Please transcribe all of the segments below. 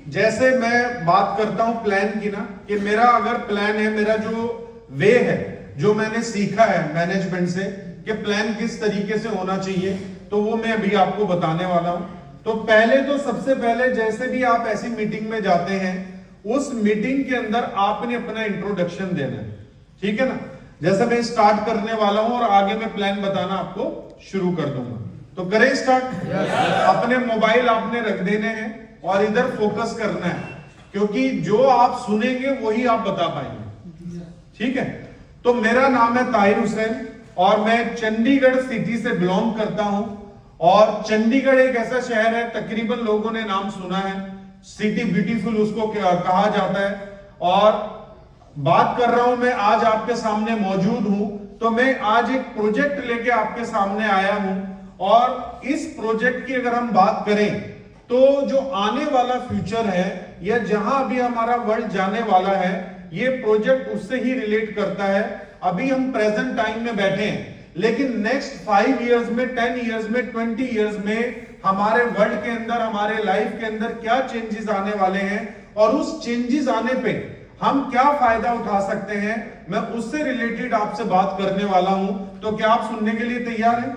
जैसे मैं बात करता हूं प्लान की ना, कि मेरा अगर प्लान है, मेरा जो वे है, जो मैंने सीखा है मैनेजमेंट से कि प्लान किस तरीके से होना चाहिए, तो वो मैं अभी आपको बताने वाला हूं। तो पहले तो सबसे पहले जैसे भी आप ऐसी मीटिंग में जाते हैं, उस मीटिंग के अंदर आपने अपना इंट्रोडक्शन देना है, ठीक है ना। जैसे मैं स्टार्ट करने वाला हूं और आगे मैं प्लान बताना आपको शुरू कर दूंगा, तो करें स्टार्ट। अपने मोबाइल आपने रख देने हैं और इधर फोकस करना है, क्योंकि जो आप सुनेंगे वही आप बता पाएंगे, ठीक है। तो मेरा नाम है ताहिर हुसैन और मैं चंडीगढ़ सिटी से बिलोंग करता हूं। और चंडीगढ़ एक ऐसा शहर है, तकरीबन लोगों ने नाम सुना है, सिटी ब्यूटीफुल उसको कहा जाता है। और बात कर रहा हूं, मैं आज आपके सामने मौजूद हूं, तो मैं आज एक प्रोजेक्ट लेके आपके सामने आया हूं। और इस प्रोजेक्ट की अगर हम बात करें, तो जो आने वाला फ्यूचर है या जहां अभी हमारा वर्ल्ड जाने वाला है, ये प्रोजेक्ट उससे ही रिलेट करता है। अभी हम प्रेजेंट टाइम में बैठे हैं, लेकिन नेक्स्ट 5 इयर्स में, 10 इयर्स में, 20 इयर्स में हमारे वर्ल्ड के अंदर, हमारे लाइफ के अंदर क्या चेंजेस आने वाले हैं और उस चेंजेस आने पे हम क्या फायदा उठा सकते हैं, मैं उससे रिलेटेड आपसे बात करने वाला हूं। तो क्या आप सुनने के लिए तैयार हैं?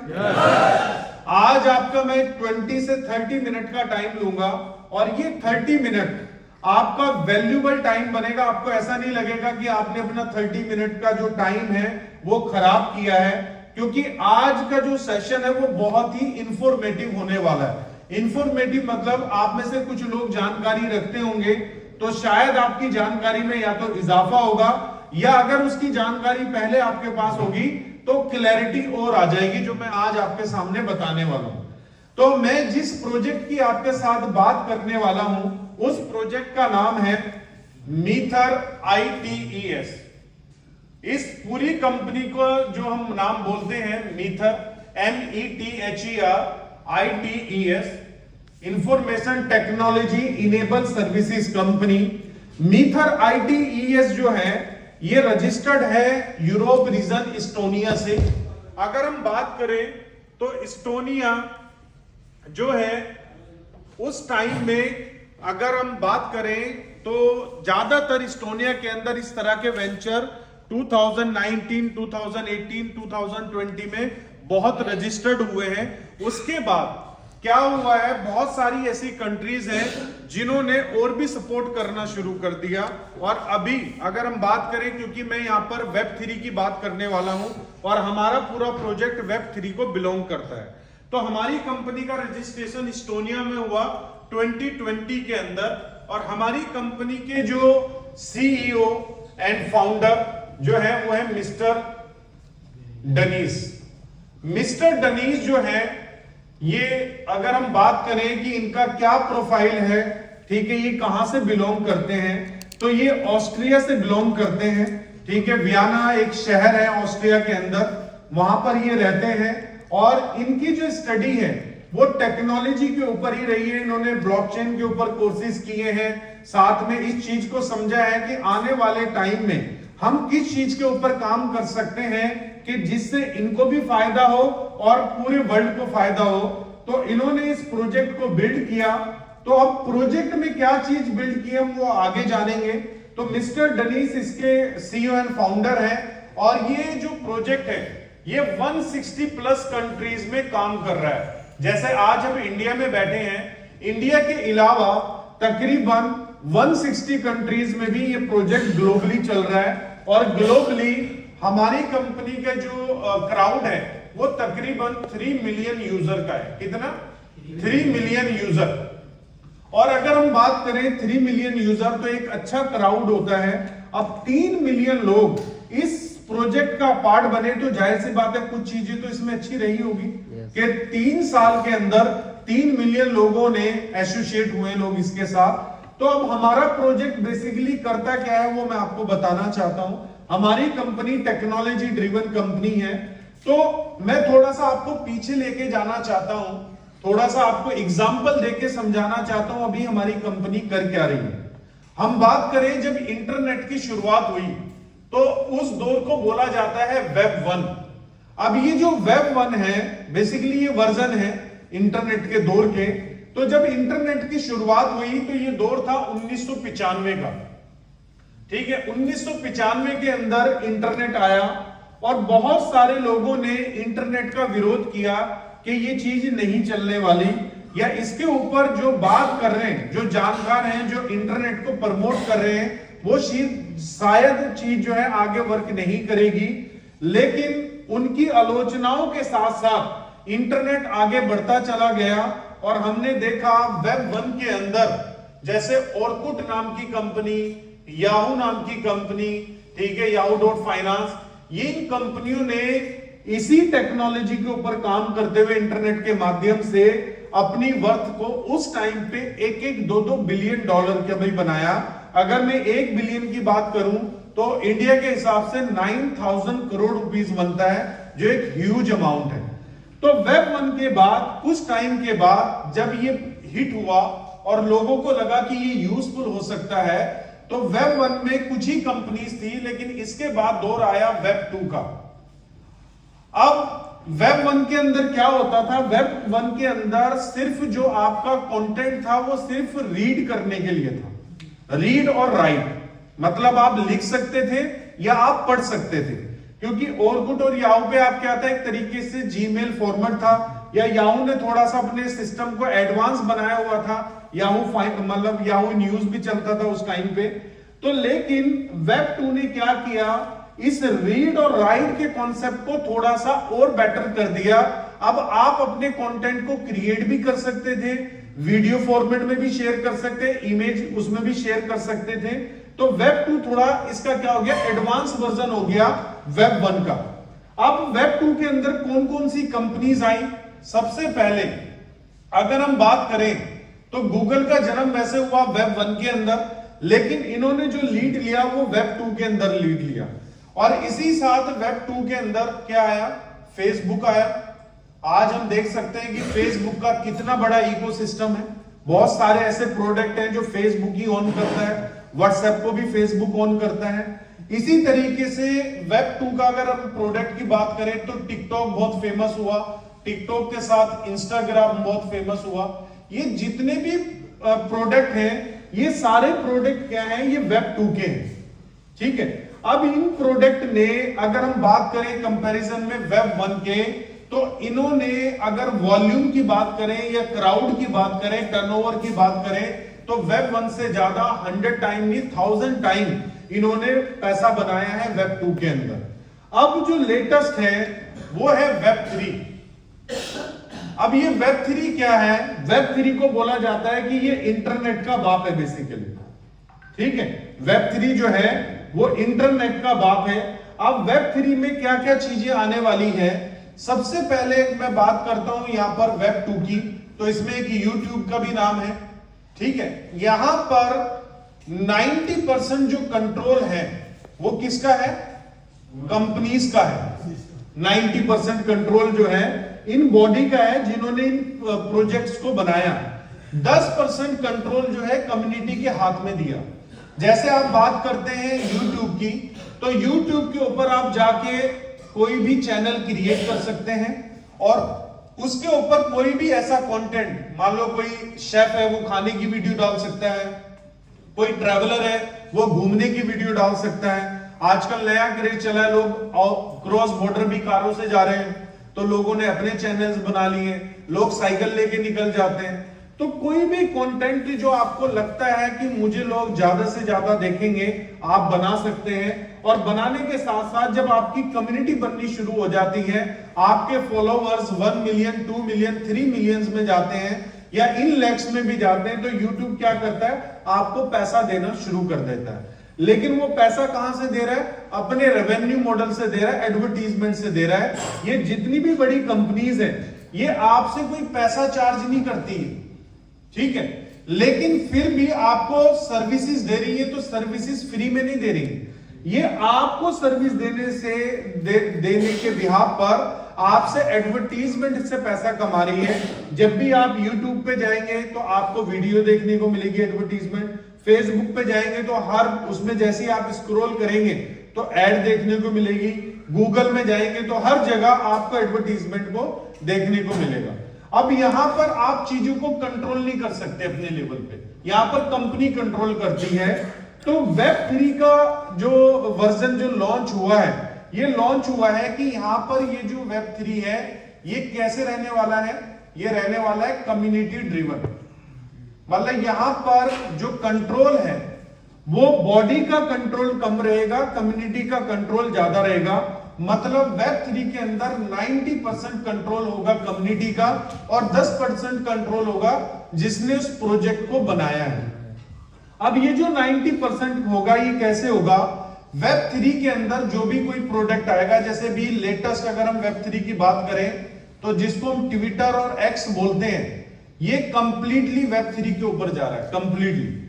आज आपका मैं 20 से 30 मिनट का टाइम लूंगा और ये 30 मिनट आपका वैल्यूबल टाइम बनेगा। आपको ऐसा नहीं लगेगा कि आपने अपना 30 मिनट का जो टाइम है वो खराब किया है, क्योंकि आज का जो सेशन है वो बहुत ही इंफॉर्मेटिव होने वाला है। इंफॉर्मेटिव मतलब आप में से कुछ लोग जानकारी रखते होंगे, तो शायद आपकी जानकारी में या तो इजाफा होगा, या अगर उसकी जानकारी पहले आपके पास होगी तो क्लैरिटी और आ जाएगी, जो मैं आज आपके सामने बताने वाला हूं। तो मैं जिस प्रोजेक्ट की आपके साथ बात करने वाला हूं, उस प्रोजेक्ट का नाम है मीथर ITES। इस पूरी कंपनी को जो हम नाम बोलते हैं Mether, METHER ITES, information technology enabled services company. Mether ITES जो है ये रजिस्टर्ड है यूरोप रीजन इस्टोनिया से। अगर हम बात करें तो इस्टोनिया जो है उस टाइम में, अगर हम बात करें तो ज्यादातर इस्टोनिया के अंदर इस तरह के वेंचर 2019, 2018, 2020 में बहुत रजिस्टर्ड हुए हैं। उसके बाद क्या हुआ है, बहुत सारी ऐसी कंट्रीज हैं जिन्होंने और भी सपोर्ट करना शुरू कर दिया। और अभी अगर हम बात करें, क्योंकि मैं यहां पर Web3 की बात करने वाला हूं और हमारा पूरा प्रोजेक्ट Web3 को बिलोंग करता है, तो हमारी कंपनी का रजिस्ट्रेशन इस्टोनिया में हुआ 2020 के अंदर। और हमारी कंपनी के जो CEO एंड फाउंडर जो है वो है मिस्टर डनीज। मिस्टर डनीज जो है, ये अगर हम बात करें कि इनका क्या प्रोफाइल है, ठीक है, ये कहां से बिलोंग करते हैं, तो ये ऑस्ट्रिया से बिलोंग करते हैं, ठीक है। वियना एक शहर है ऑस्ट्रिया के अंदर, वहां पर ये रहते हैं। और इनकी जो स्टडी है वो टेक्नोलॉजी के ऊपर ही रही है। इन्होंने ब्लॉकचेन के ऊपर कोर्सेज किए हैं, साथ में इस चीज को समझा है कि आने वाले टाइम में हम किस चीज के ऊपर काम कर सकते हैं कि जिससे इनको भी फायदा हो और पूरे वर्ल्ड को फायदा हो। तो इन्होंने इस प्रोजेक्ट को बिल्ड किया। तो अब प्रोजेक्ट में क्या चीज बिल्ड की हम वो आगे जानेंगे। तो मिस्टर डनीस इसके CEO एंड फाउंडर हैं। और ये जो प्रोजेक्ट है ये 160 प्लस कंट्रीज में काम कर रहा है। जैसे आज हम इंडिया में बैठे हैं, इंडिया के अलावा तकरीबन 160 कंट्रीज में भी ये प्रोजेक्ट ग्लोबली चल रहा है। और ग्लोबली हमारी कंपनी का जो क्राउड है वो तकरीबन 3 मिलियन यूजर का है। कितना? 3 मिलियन यूजर। और अगर हम बात करें 3 मिलियन यूजर, तो एक अच्छा क्राउड होता है। अब 3 मिलियन लोग इस प्रोजेक्ट का पार्ट बने, तो जाहिर सी बात है कुछ चीजें तो इसमें अच्छी रही होगी कि 3 साल के अंदर 3 मिलियन लोगों ने एसोसिएट हुए लोग इसके साथ। तो अब हमारा प्रोजेक्ट बेसिकली करता क्या है वो मैं आपको बताना चाहता हूं। हमारी कंपनी टेक्नोलॉजी ड्रिवन कंपनी है। तो मैं थोड़ा सा आपको पीछे लेके जाना चाहता हूं, थोड़ा सा आपको एग्जांपल देके समझाना चाहता हूं अभी हमारी कंपनी कर क्या रही है। हम बात करें जब इंटरनेट की शुरुआत हुई तो उस दौर को बोला जाता है वेब 1। अब ये जो वेब 1 है बेसिकली ये वर्जन है इंटरनेट के दौर के। तो जब इंटरनेट की शुरुआत हुई तो ये दौर था 1995 का, ठीक है। 1995 के अंदर इंटरनेट आया और बहुत सारे लोगों ने इंटरनेट का विरोध किया कि ये चीज नहीं चलने वाली, या इसके ऊपर जो बात कर रहे हैं, जो जानकार हैं, जो इंटरनेट को प्रमोट कर रहे हैं, वो शायद चीज जो है आगे वर्क नहीं करेगी। लेकिन उनकी आलोचनाओं के साथ साथ इंटरनेट आगे बढ़ता चला गया और हमने देखा वेब 1 के अंदर जैसे ऑर्कुट नाम की कंपनी, याहू नाम की कंपनी, ठीक है, yahoo.finance, ये इन कंपनियों ने इसी टेक्नोलॉजी के ऊपर काम करते हुए इंटरनेट के माध्यम से अपनी वर्थ को उस टाइम पे 1-2 बिलियन डॉलर का भी बनाया। अगर मैं 1 बिलियन की बात करूं तो इंडिया के हिसाब से 9,000 करोड़ रुपीस बनता है, जो एक ह्यूज अमाउंट है। तो वेब 1 के बाद कुछ टाइम के बाद जब ये हिट हुआ और लोगों को लगा कि ये यूजफुल हो सकता है, तो वेब 1 में कुछ ही कंपनीज थी, लेकिन इसके बाद दौर आया वेब 2 का। अब वेब 1 के अंदर क्या होता था? वेब 1 के अंदर सिर्फ जो आपका कंटेंट था वो सिर्फ रीड करने के लिए था, रीड और राइट, मतलब आप लिख सकते थे या आप पढ़ सकते थे। क्योंकि ऑर्कुट और याहू पे आप क्या था, एक तरीके से जीमेल फॉर्मेट था, या याहू ने थोड़ा सा अपने सिस्टम को एडवांस बनाया हुआ था, याहू मतलब याहू न्यूज भी चलता था उस टाइम पे। तो लेकिन वेब 2 ने क्या किया, इस रीड और राइट के कॉन्सेप्ट को थोड़ा सा और बेटर कर दिया। अब आप अपने कंटेंट को क्रिएट भी कर सकते थे, वीडियो फॉर्मेट में भी शेयर कर सकते, इमेज उसमें भी शेयर कर सकते थे। तो वेब 2 थोड़ा इसका क्या हो गया, एडवांस वर्जन हो गया वेब 1 का। अब वेब 2 के अंदर कौन कौन सी कंपनीज आई? सबसे पहले अगर हम बात करें तो गूगल का जन्म वैसे हुआ वेब 1 के अंदर, लेकिन इन्होंने जो लीड लिया वो वेब 2 के अंदर लीड लिया। और इसी साथ वेब 2 के अंदर क्या आया, फेसबुक आया। आज हम देख सकते हैं कि फेसबुक का कितना बड़ा इकोसिस्टम है, बहुत सारे ऐसे प्रोडक्ट हैं जो फेसबुक ही ऑन करता है, व्हाट्सएप को भी फेसबुक ऑन करता है। इसी तरीके से वेब 2 का अगर हम प्रोडक्ट की बात करें तो टिकटॉक बहुत फेमस हुआ, टिकटॉक के साथ इंस्टाग्राम बहुत फेमस हुआ। ये जितने भी प्रोडक्ट हैं, ये सारे प्रोडक्ट क्या हैं, ये वेब 2 के हैं, ठीक है। अब इन प्रोडक्ट ने अगर हम बात करें कंपैरिजन में वेब 1 के, तो इन्होंने अगर वॉल्यूम की बात करें या क्राउड की बात करें, टर्नओवर की बात करें, तो वेब 1 से ज्यादा 100 टाइम नहीं 1000 टाइम इन्होंने पैसा बनाया है वेब 2 के अंदर। अब जो लेटेस्ट है वो है वेब 3। अब ये वेब 3 क्या है? वेब 3 को बोला जाता है कि ये इंटरनेट का बाप है बेसिकली, ठीक है। वेब 3 जो है वो इंटरनेट का बाप है। अब वेब 3 में क्या क्या चीजें आने वाली है? सबसे पहले मैं बात करता हूं यहां पर वेब 2 की, तो इसमें एक YouTube का भी नाम है, ठीक है। यहां पर 90% जो कंट्रोल है वो किसका है? कंपनीज का है। 90% कंट्रोल जो है इन बॉडी का है जिन्होंने इन प्रोजेक्ट्स को बनाया। 10% कंट्रोल जो है कम्युनिटी के हाथ में दिया। जैसे आप बात करते हैं YouTube की, तो YouTube के ऊपर आप जाके कोई भी चैनल क्रिएट कर सकते हैं और उसके ऊपर कोई भी ऐसा कंटेंट, मान लो कोई शेफ है वो खाने की वीडियो डाल सकता है, कोई ट्रैवलर है वो घूमने की वीडियो डाल सकता है। आजकल नया क्रेज चला है, लोग क्रॉस बॉर्डर भी कारों से जा रहे हैं, तो लोगों ने अपने चैनल्स बना लिए, लोग साइकिल लेके निकल जाते हैं। तो कोई भी कंटेंट जो आपको लगता है कि मुझे लोग ज्यादा से ज्यादा देखेंगे, आप बना सकते हैं। और बनाने के साथ साथ जब आपकी कम्युनिटी बननी शुरू हो जाती है, आपके फॉलोवर्स 1 मिलियन, 2 मिलियन, 3 मिलियंस में जाते हैं या इन लैक्स में भी जाते हैं, तो YouTube क्या करता है, आपको पैसा देना शुरू कर देता है। लेकिन वो पैसा कहां से दे रहा है? अपने रेवेन्यू मॉडल से दे रहा है, एडवर्टीजमेंट से दे रहा है। ये जितनी भी बड़ी कंपनीज है ये आपसे कोई पैसा चार्ज नहीं करती है, ठीक है, लेकिन फिर भी आपको सर्विसेज दे रही है, तो सर्विसेज फ्री में नहीं दे रही, ये आपको सर्विस देने के बिहाफ पर आपसे एडवर्टीजमेंट से पैसा कमा रही है। जब भी आप YouTube पे जाएंगे तो आपको वीडियो देखने को मिलेगी एडवर्टीजमेंट, फेसबुक पे जाएंगे तो हर उसमें जैसे ही आप स्क्रॉल करेंगे तो ऐड देखने को मिलेगी, गूगल में जाएंगे तो हर जगह आपको एडवर्टीजमेंट को देखने को मिलेगा। अब यहां पर आप चीजों को कंट्रोल नहीं कर सकते अपने लेवल पे, यहां पर कंपनी कंट्रोल करती है। तो वेब3 का जो वर्जन जो लॉन्च हुआ है, ये लॉन्च हुआ है कि यहां पर ये जो वेब3 है ये कैसे रहने वाला है, ये रहने वाला है कम्युनिटी ड्रिवन। मतलब यहां पर जो कंट्रोल है वो बॉडी का कंट्रोल कम रहेगा, कम्युनिटी का कंट्रोल ज्यादा रहेगा। मतलब वेब3 के अंदर 90% कंट्रोल होगा कम्युनिटी का और 10% कंट्रोल होगा जिसने उस प्रोजेक्ट को बनाया है। अब ये जो 90% होगा ये कैसे होगा, वेब3 के अंदर जो भी कोई प्रोडक्ट आएगा, जैसे भी लेटेस्ट अगर हम वेब3 की बात करें तो जिसको हम ट्विटर और एक्स बोलते हैं, ये कंप्लीटली वेब3 के ऊपर जा रहा है, कंप्लीटली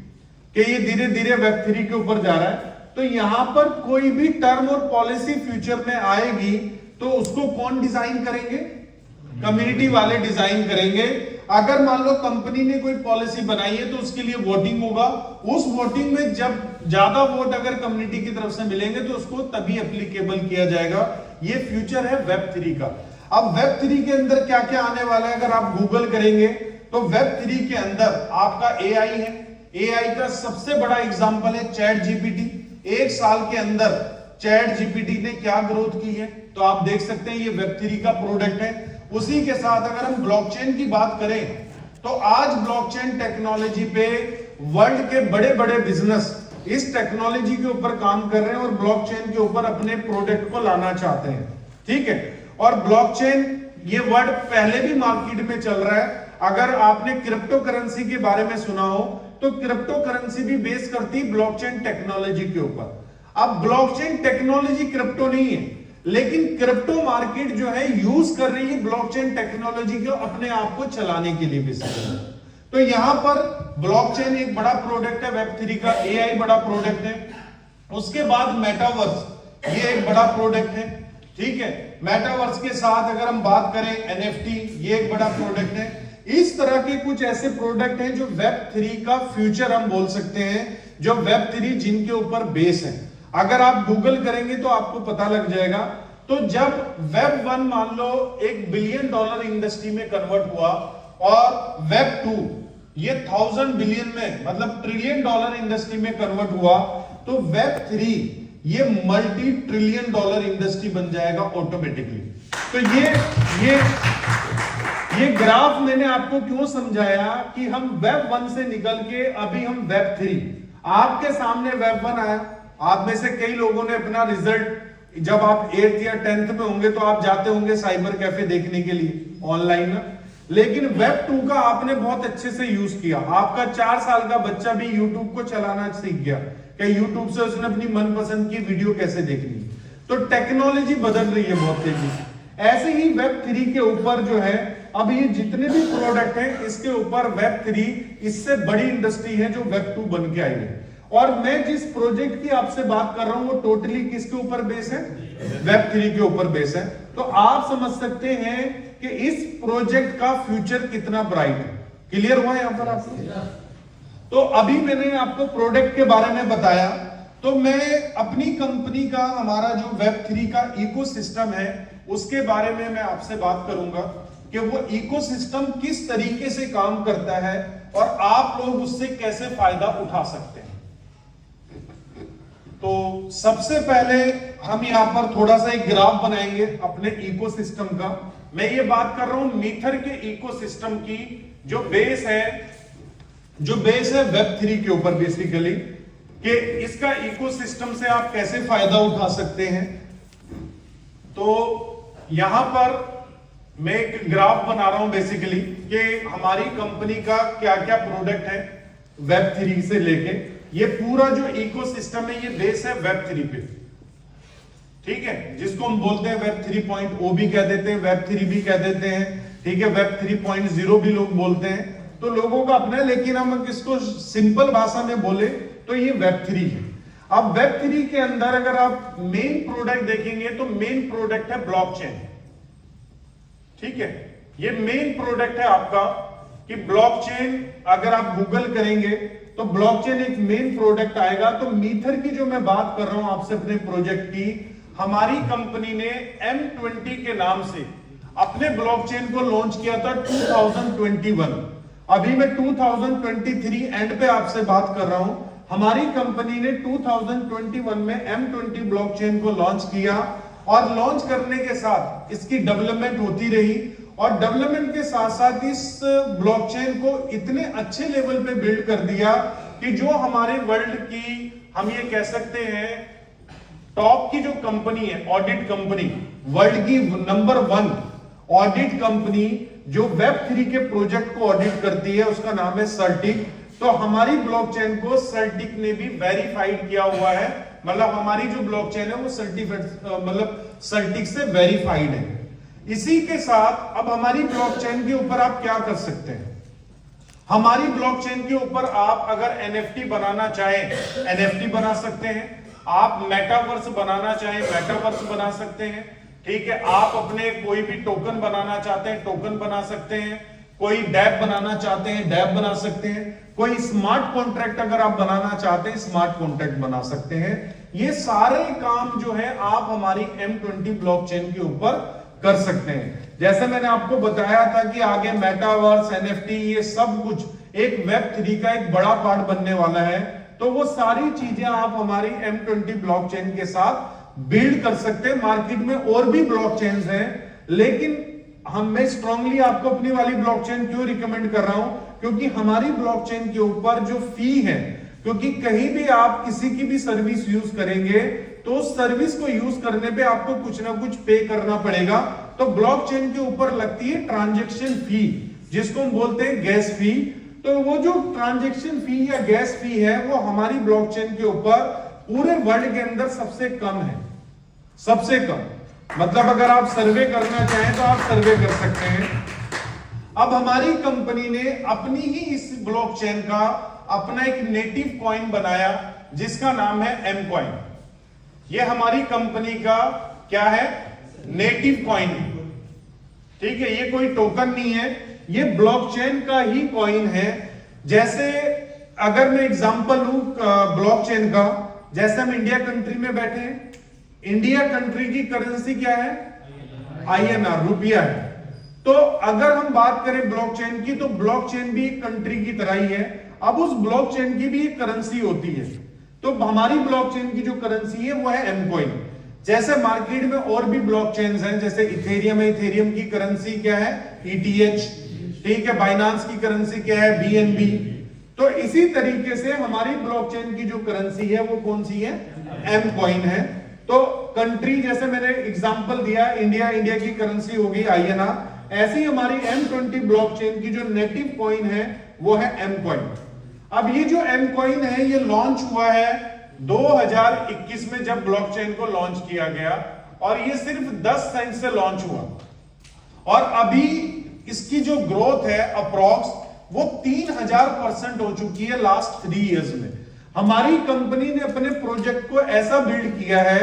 कि ये धीरे धीरे वेब3 के ऊपर जा रहा है। तो यहां पर कोई भी टर्म और पॉलिसी फ्यूचर में आएगी तो उसको कौन डिजाइन करेंगे, कम्युनिटी वाले डिजाइन करेंगे। अगर मान लो कंपनी ने कोई पॉलिसी बनाई है तो उसके लिए वोटिंग होगा, उस वोटिंग में जब ज्यादा वोट अगर कम्युनिटी की तरफ से मिलेंगे तो उसको तभी एप्लीकेबल किया जाएगा। ये फ्यूचर है वेब3 का। अब वेब3 के अंदर क्या क्या आने वाला है, अगर आप गूगल करेंगे तो वेब3 के अंदर आपका एआई है। एआई का सबसे बड़ा एग्जांपल है चैट जीपीटी। 1 साल के अंदर चैट जीपीटी ने क्या ग्रोथ की है, तो आप देख सकते हैं ये वेब3 का प्रोडक्ट है। उसी के साथ अगर हम ब्लॉकचेन की बात करें तो आज ब्लॉकचेन टेक्नोलॉजी पे वर्ल्ड के बड़े बड़े बिजनेस इस टेक्नोलॉजी के ऊपर काम कर रहे हैं और ब्लॉकचेन के ऊपर अपने प्रोडक्ट को लाना चाहते हैं। ठीक है, और ब्लॉकचेन ये वर्ड पहले भी मार्केट में चल रहा है। अगर आपने क्रिप्टो करेंसी के बारे में सुना हो तो क्रिप्टो करेंसी भी बेस करती है ब्लॉकचेन टेक्नोलॉजी के ऊपर। अब ब्लॉकचेन टेक्नोलॉजी क्रिप्टो नहीं है, लेकिन क्रिप्टो मार्केट जो है यूज कर रही है ब्लॉकचेन टेक्नोलॉजी को अपने आप को चलाने के लिए बेसिकली। तो यहां पर ब्लॉकचेन एक बड़ा प्रोडक्ट है वेब3 का, एआई बड़ा प्रोडक्ट है। उसके बाद मेटावर्स ये एक बड़ा प्रोडक्ट है। ठीक है, मेटावर्स के साथ अगर हम बात करें एनएफटी, ये एक बड़ा प्रोडक्ट है। इस तरह के कुछ ऐसे प्रोडक्ट हैं जो वेब3 का फ्यूचर हम बोल सकते हैं, जो वेब3 जिनके ऊपर बेस है। अगर आप गूगल करेंगे तो आपको पता लग जाएगा। तो जब वेब1 मान लो $1 बिलियन इंडस्ट्री में कन्वर्ट हुआ और वेब2 ये 1000 बिलियन में मतलब $1 ट्रिलियन इंडस्ट्री में कन्वर्ट हुआ, तो वेब3 ये मल्टी $1 ट्रिलियन इंडस्ट्री बन जाएगा ऑटोमेटिकली। तो ये ग्राफ मैंने आपको क्यों समझाया कि हम वेब1 से निकल के अभी हम वेब3, आपके सामने वेब1 आया। आप में से कई लोगों ने अपना रिजल्ट जब आप 8th या 10th में होंगे तो आप जाते होंगे साइबर कैफे देखने के लिए ऑनलाइन, लेकिन वेब2 का आपने बहुत अच्छे से यूज किया। आपका 4 साल का बच्चा भी यूट्यूब को चलाना सीख गया कि यूट्यूब से उसने अपनी मनपसंद की वीडियो कैसे देखनी। तो टेक्नोलॉजी बदल रही है बहुत तेजी से। ऐसे ही वेब3 के ऊपर जो है अब ये जितने भी प्रोडक्ट हैं इसके ऊपर वेब3 इससे बड़ी इंडस्ट्री है जो वेब2 बन के आई है। और मैं जिस प्रोजेक्ट की आपसे बात कर रहा हूं वो टोटली किसके ऊपर बेस है, वेब3 के ऊपर बेस है। तो आप समझ सकते हैं कि इस प्रोजेक्ट का फ्यूचर कितना ब्राइट है। क्लियर हुआ यहां पर आपको? तो अभी मैंने आपको प्रोडक्ट के बारे में बताया, तो मैं अपनी कंपनी का हमारा जो वेब3 का इकोसिस्टम है उसके बारे में मैं आपसे बात करूंगा कि वो इकोसिस्टम किस तरीके से काम करता है और आप लोग उससे कैसे फायदा उठा सकते हैं। तो सबसे पहले हम यहां पर थोड़ा सा एक ग्राफ बनाएंगे अपने इकोसिस्टम का। मैं ये बात कर रहा हूं मीथर के इकोसिस्टम की, जो बेस है वेब3 के ऊपर बेसिकली, कि इसका इकोसिस्टम से आप कैसे फायदा उठा सकते हैं। तो यहां पर मैं एक ग्राफ बना रहा हूं बेसिकली कि हमारी कंपनी का क्या क्या प्रोडक्ट है वेब3 से लेके। ये पूरा जो इकोसिस्टम है ये बेस है वेब3 पे। ठीक है, जिसको हम बोलते हैं वेब 3.0 भी कह देते हैं, वेब 3 भी कह देते हैं। ठीक है, वेब 3.0 भी लोग बोलते हैं, तो लोगों का अपना है। लेकिन हम इसको सिंपल भाषा में बोले तो ये वेब 3 है। अब वेब 3 के अंदर अगर आप मेन प्रोडक्ट देखेंगे तो मेन प्रोडक्ट है ब्लॉकचेन। ठीक है, ये मेन प्रोडक्ट है आपका कि ब्लॉकचेन अगर आप गूगल करेंगे तो ब्लॉकचेन एक मेन प्रोडक्ट आएगा। तो मीथर की जो मैं बात कर रहा हूं आपसे अपने प्रोजेक्ट की, हमारी कंपनी ने M20 के नाम से अपने ब्लॉकचेन को लॉन्च किया था 2021। अभी मैं 2023 एंड पे आपसे बात कर रहा हूं। हमारी कंपनी ने 2021 में M20 ब्लॉकचेन को लॉन्च किया और लॉन्च करने के साथ इसकी डेवलपमेंट होती रही और डेवलपमेंट के साथ साथ इस ब्लॉकचेन को इतने अच्छे लेवल पे बिल्ड कर दिया कि जो हमारे वर्ल्ड की हम ये कह सकते हैं टॉप की जो कंपनी है, ऑडिट कंपनी, वर्ल्ड की नंबर 1 ऑडिट कंपनी जो Web3 के प्रोजेक्ट को ऑडिट करती है, उसका नाम है सर्टिक। तो हमारी ब्लॉकचेन को सर्टिक ने भी वेरीफाइड किया हुआ है, मतलब हमारी जो ब्लॉकचेन है वो सर्टिफाइड मतलब सर्टिक से वेरीफाइड है। इसी के साथ अब हमारी ब्लॉकचेन के ऊपर आप क्या कर सकते हैं, हमारी ब्लॉकचेन के ऊपर आप अगर NFT बनाना चाहें NFT बना सकते हैं, आप मेटावर्स बनाना चाहें मेटावर्स बना सकते हैं, ठीक है। आप अपने कोई भी टोकन बनाना चाहते हैं टोकन बना सकते हैं, कोई डैप बनाना चाहते हैं डैप बना सकते हैं, कोई स्मार्ट कॉन्ट्रैक्ट अगर आप बनाना चाहते हैं स्मार्ट कॉन्ट्रैक्ट बना सकते हैं। ये सारे काम जो है आप हमारी M20 ब्लॉकचेन के ऊपर कर सकते हैं। जैसे मैंने आपको बताया था कि आगे मेटावर्स NFT ये सब कुछ एक Web3 का एक बड़ा पार्ट बनने वाला है, तो वो सारी चीजें आप हमारी M20 ब्लॉकचेन के साथ बिल्ड कर सकते हैं। मार्केट में और भी ब्लॉकचेन्स हैं, लेकिन मैं स्ट्रांगली आपको अपनी वाली ब्लॉकचेन क्यों रिकमेंड कर रहा हूं, क्योंकि हमारी ब्लॉकचेन के ऊपर जो फी है, क्योंकि कहीं भी आप किसी की भी सर्विस यूज करेंगे तो उस सर्विस को यूज करने पे आपको कुछ ना कुछ पे करना पड़ेगा। तो ब्लॉकचेन के ऊपर लगती है ट्रांजैक्शन फी, जिसको हम बोलते हैं गैस फी। तो वो जो ट्रांजैक्शन फी या गैस फी है वो हमारी ब्लॉकचेन के ऊपर पूरे वर्ल्ड के अंदर सबसे कम है, सबसे कम। मतलब अगर आप सर्वे करना चाहें तो आप सर्वे कर सकते हैं। अब हमारी कंपनी ने अपनी ही इस ब्लॉकचेन का अपना एक नेटिव कॉइन बनाया जिसका नाम है M कॉइन। ये हमारी कंपनी का क्या है, नेटिव कॉइन, ठीक है। ये कोई टोकन नहीं है, ये ब्लॉकचेन का ही कॉइन है। जैसे अगर मैं एग्जांपल लूं ब्लॉकचेन का, जैसे हम इंडिया कंट्री में बैठे हैं, इंडिया कंट्री की करेंसी क्या है, INR, रुपया है। तो अगर हम बात करें ब्लॉकचेन की, तो ब्लॉकचेन भी एक कंट्री की तरह ही है। अब उस ब्लॉकचेन की भी एक करेंसी होती है, तो हमारी ब्लॉकचेन की जो करेंसी है वो है M कॉइन। जैसे मार्केट में और भी ब्लॉकचेन्स हैं, जैसे इथेरियम है, इथेरियम की करेंसी क्या है, ETH, ठीक है। बाइनांस की करेंसी क्या है, BNB। तो इसी तरीके से हमारी ब्लॉकचेन की जो करेंसी है वो कौन सी है, M कॉइन है। तो कंट्री जैसे मैंने एग्जांपल दिया, इंडिया की करेंसी होगी INR, ऐसी ही हमारी M20 ब्लॉकचेन की जो नेटिव कॉइन है वो है M कॉइन। अब ये जो M कॉइन है ये लॉन्च हुआ है 2021 में, जब ब्लॉकचेन को लॉन्च किया गया, और ये सिर्फ 10 सेंट से लॉन्च हुआ, और अभी इसकी जो ग्रोथ है अप्रॉक्स वो 3000% हो चुकी है लास्ट 3 इयर्स में। हमारी कंपनी ने अपने प्रोजेक्ट को ऐसा बिल्ड किया है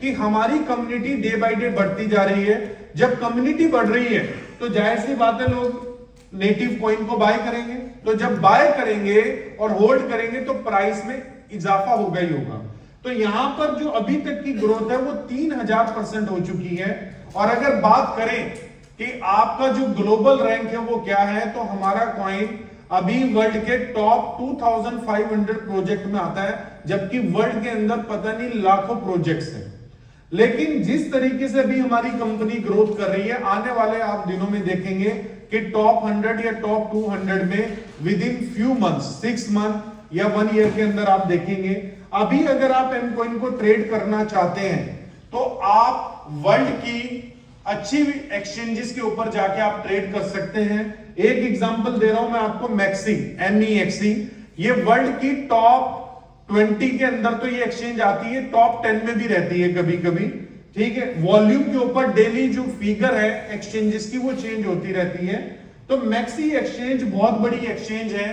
कि हमारी कम्युनिटी डे बाय डे बढ़ती जा रही है। जब कम्युनिटी बढ़ रही है तो जाहिर सी बात है लोग नेटिव कॉइन को बाय करेंगे, तो जब बाय करेंगे और होल्ड करेंगे तो प्राइस में इजाफा होगा ही होगा। तो यहां पर जो अभी तक की ग्रोथ है वो 3000% हो चुकी है। और अगर बात करें कि आपका जो ग्लोबल रैंक है वो क्या है, तो हमारा कॉइन अभी वर्ल्ड के टॉप 2500 प्रोजेक्ट में आता है, जबकि वर्ल्ड के अंदर पता नहीं लाखों प्रोजेक्ट्स हैं। लेकिन जिस तरीके से अभी हमारी कंपनी ग्रोथ कर रही है, आने वाले आप दिनों में देखेंगे कि टॉप 100 या टॉप 200 में with in few months, 6 month या 1 ईयर के अंदर आप देखेंगे। अभी अगर आप M कॉइन को ट्रेड करना चाहते हैं तो आप वर्ल्ड की अच्छी एक्सचेंजेस के ऊपर जाके आप ट्रेड कर सकते हैं। एक एग्जांपल दे रहा हूं मैं आपको, मैक्सी, MEXC, ये वर्ल्ड की टॉप 20 के अंदर तो ये एक्सचेंज आती है, टॉप 10 में भी रहती है कभी कभी, ठीक है। वॉल्यूम के ऊपर डेली जो फिगर है एक्सचेंजेस की वो चेंज होती रहती है। तो मैक्सी एक्सचेंज बहुत बड़ी एक्सचेंज है,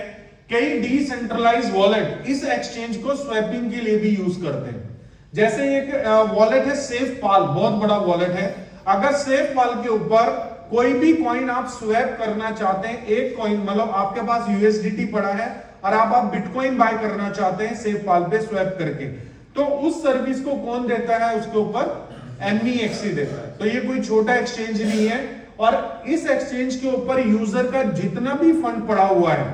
कई डिसेंट्रलाइज वॉलेट इस एक्सचेंज को स्वैपिंग के लिए भी यूज करते हैं। जैसे एक वॉलेट है सेफ पाल, बहुत बड़ा वॉलेट है। अगर सेफ पाल के ऊपर कोई भी कॉइन आप स्वैप करना चाहते हैं, एक कॉइन मतलब आपके पास USDT पड़ा है और आप बिटकॉइन बाय करना चाहते हैं सेफ पाल पे स्वैप करके, तो उस सर्विस को कौन देता है, उसके ऊपर MEXC देता है। तो ये कोई छोटा एक्सचेंज नहीं है। और इस एक्सचेंज के ऊपर यूजर का जितना भी फंड पड़ा हुआ है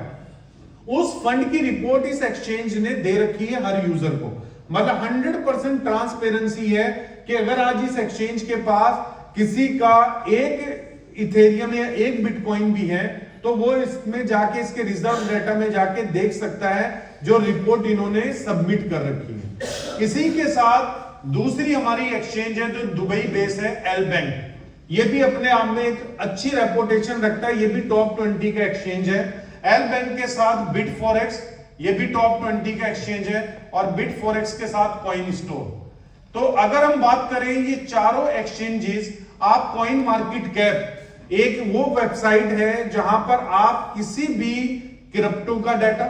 उस फंड की रिपोर्ट इस एक्सचेंज ने दे रखी है हर यूजर को। मतलब 100% ट्रांसपेरेंसी है कि अगर आज इस एक्सचेंज के पास किसी का एक इथेरियम या एक बिटकॉइन भी है तो वो इसमें जाके इसके रिजर्व डेटा में जाके देख सकता है जो रिपोर्ट इन्होंने सबमिट कर रखी है। इसी के साथ दूसरी हमारी एक्सचेंज है जो दुबई बेस है, एल बैंक। ये भी अपने आप में एक अच्छी रेपुटेशन रखता है, ये भी टॉप 20 का एक्सचेंज है। एल बैंक के साथ बिटफॉरेक्स, ये भी टॉप 20 का एक्सचेंज है, और बिटफॉरेक्स के साथ कॉइन स्टोर। तो अगर हम बात करें ये चारों एक्सचेंजेस, आप कॉइन मार्केट कैप एक वो वेबसाइट है जहां पर आप किसी भी क्रिप्टो का डाटा,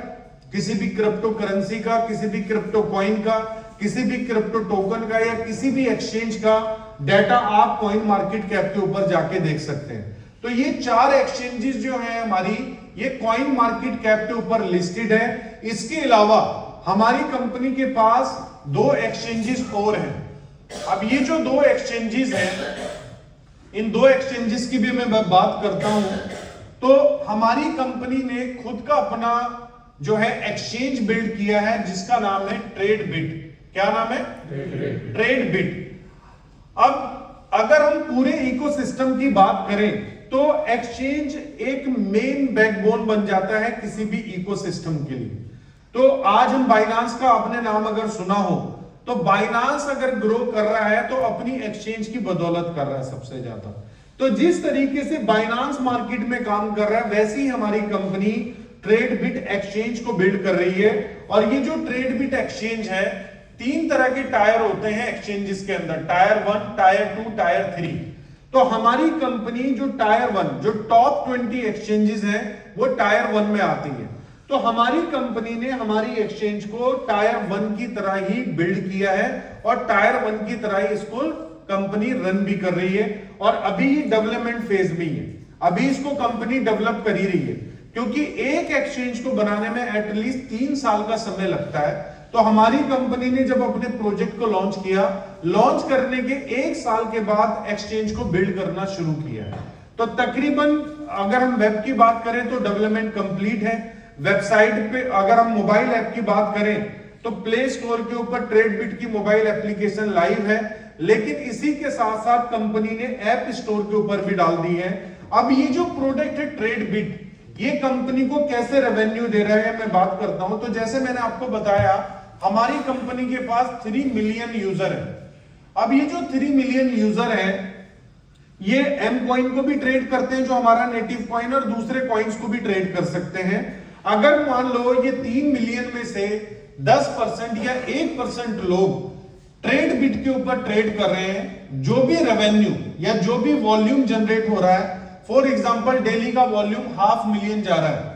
किसी भी क्रिप्टो करेंसी का, किसी भी क्रिप्टो कॉइन का, किसी भी क्रिप्टो टोकन का या किसी भी एक्सचेंज का डाटा आप कॉइन मार्केट कैप के ऊपर जाके देख सकते हैं। तो ये चार एक्सचेंजेस जो है हमारी, ये कॉइन मार्केट कैप के ऊपर लिस्टेड है। इसके अलावा हमारी कंपनी के पास 2 एक्सचेंजेस और हैं। अब ये जो 2 एक्सचेंजेस हैं, इन 2 एक्सचेंजेस की भी मैं बात करता हूं। तो हमारी कंपनी ने खुद का अपना जो है एक्सचेंज बिल्ड किया है जिसका नाम है ट्रेडबिट। क्या नाम है? ट्रेडबिट। अब अगर हम पूरे इकोसिस्टम की बात करें तो एक्सचेंज एक मेन बैकबोन बन जाता है किसी भी इकोसिस्टम के लिए। तो आज हम बाइनांस का आपने नाम अगर सुना हो तो बाइनांस अगर ग्रो कर रहा है तो अपनी एक्सचेंज की बदौलत कर रहा है सबसे ज्यादा। तो जिस तरीके से बाइनांस मार्केट में काम कर रहा है वैसे ही हमारी कंपनी ट्रेडबिट एक्सचेंज को बिल्ड कर रही है। और ये जो ट्रेडबिट एक्सचेंज है, 3 तरह के टायर होते हैं एक्सचेंजेस के अंदर, टायर 1, टायर 2, टायर 3। तो हमारी कंपनी जो टायर 1, जो टॉप 20 एक्सचेंजेस हैं वो टायर 1 में आती है। तो हमारी कंपनी ने हमारी एक्सचेंज को टायर 1 की तरह ही बिल्ड किया है और टायर 1 की तरह ही इसको कंपनी रन भी कर रही है। और अभी ये डेवलपमेंट फेज में ही है, अभी इसको कंपनी डेवलप कर ही रही है, क्योंकि एक एक्सचेंज को बनाने में एटलीस्ट 3 साल का समय लगता है। तो हमारी कंपनी ने जब अपने प्रोजेक्ट को लॉन्च किया, लॉन्च करने के 1 साल के बाद एक्सचेंज को बिल्ड करना शुरू किया है। तो तकरीबन अगर हम वेब की बात करें तो डेवलपमेंट कंप्लीट है। वेबसाइट पे अगर हम मोबाइल ऐप की बात करें तो प्ले स्टोर के ऊपर ट्रेडबिट की मोबाइल एप्लीकेशन लाइव है, लेकिन इसी के साथ साथ कंपनी ने ऐप स्टोर के ऊपर भी डाल दी है। अब ये जो प्रोडक्ट है ट्रेडबिट, ये कंपनी को कैसे रेवेन्यू दे रहा है मैं बात करता हूं। तो जैसे मैंने आपको बताया, हमारी कंपनी के पास 3 मिलियन यूजर है। अब ये जो 3 मिलियन यूजर है ये एम कॉइन को भी ट्रेड करते हैं जो हमारा नेटिव कॉइन, और दूसरे कॉइन्स को भी ट्रेड कर सकते हैं। अगर मान लो ये 3 मिलियन में से 10% या 1% लोग ट्रेडबिट के ऊपर ट्रेड कर रहे हैं, जो भी रेवेन्यू या जो भी वॉल्यूम जनरेट हो रहा है, फॉर एग्जांपल डेली का वॉल्यूम 500,000 जा रहा है,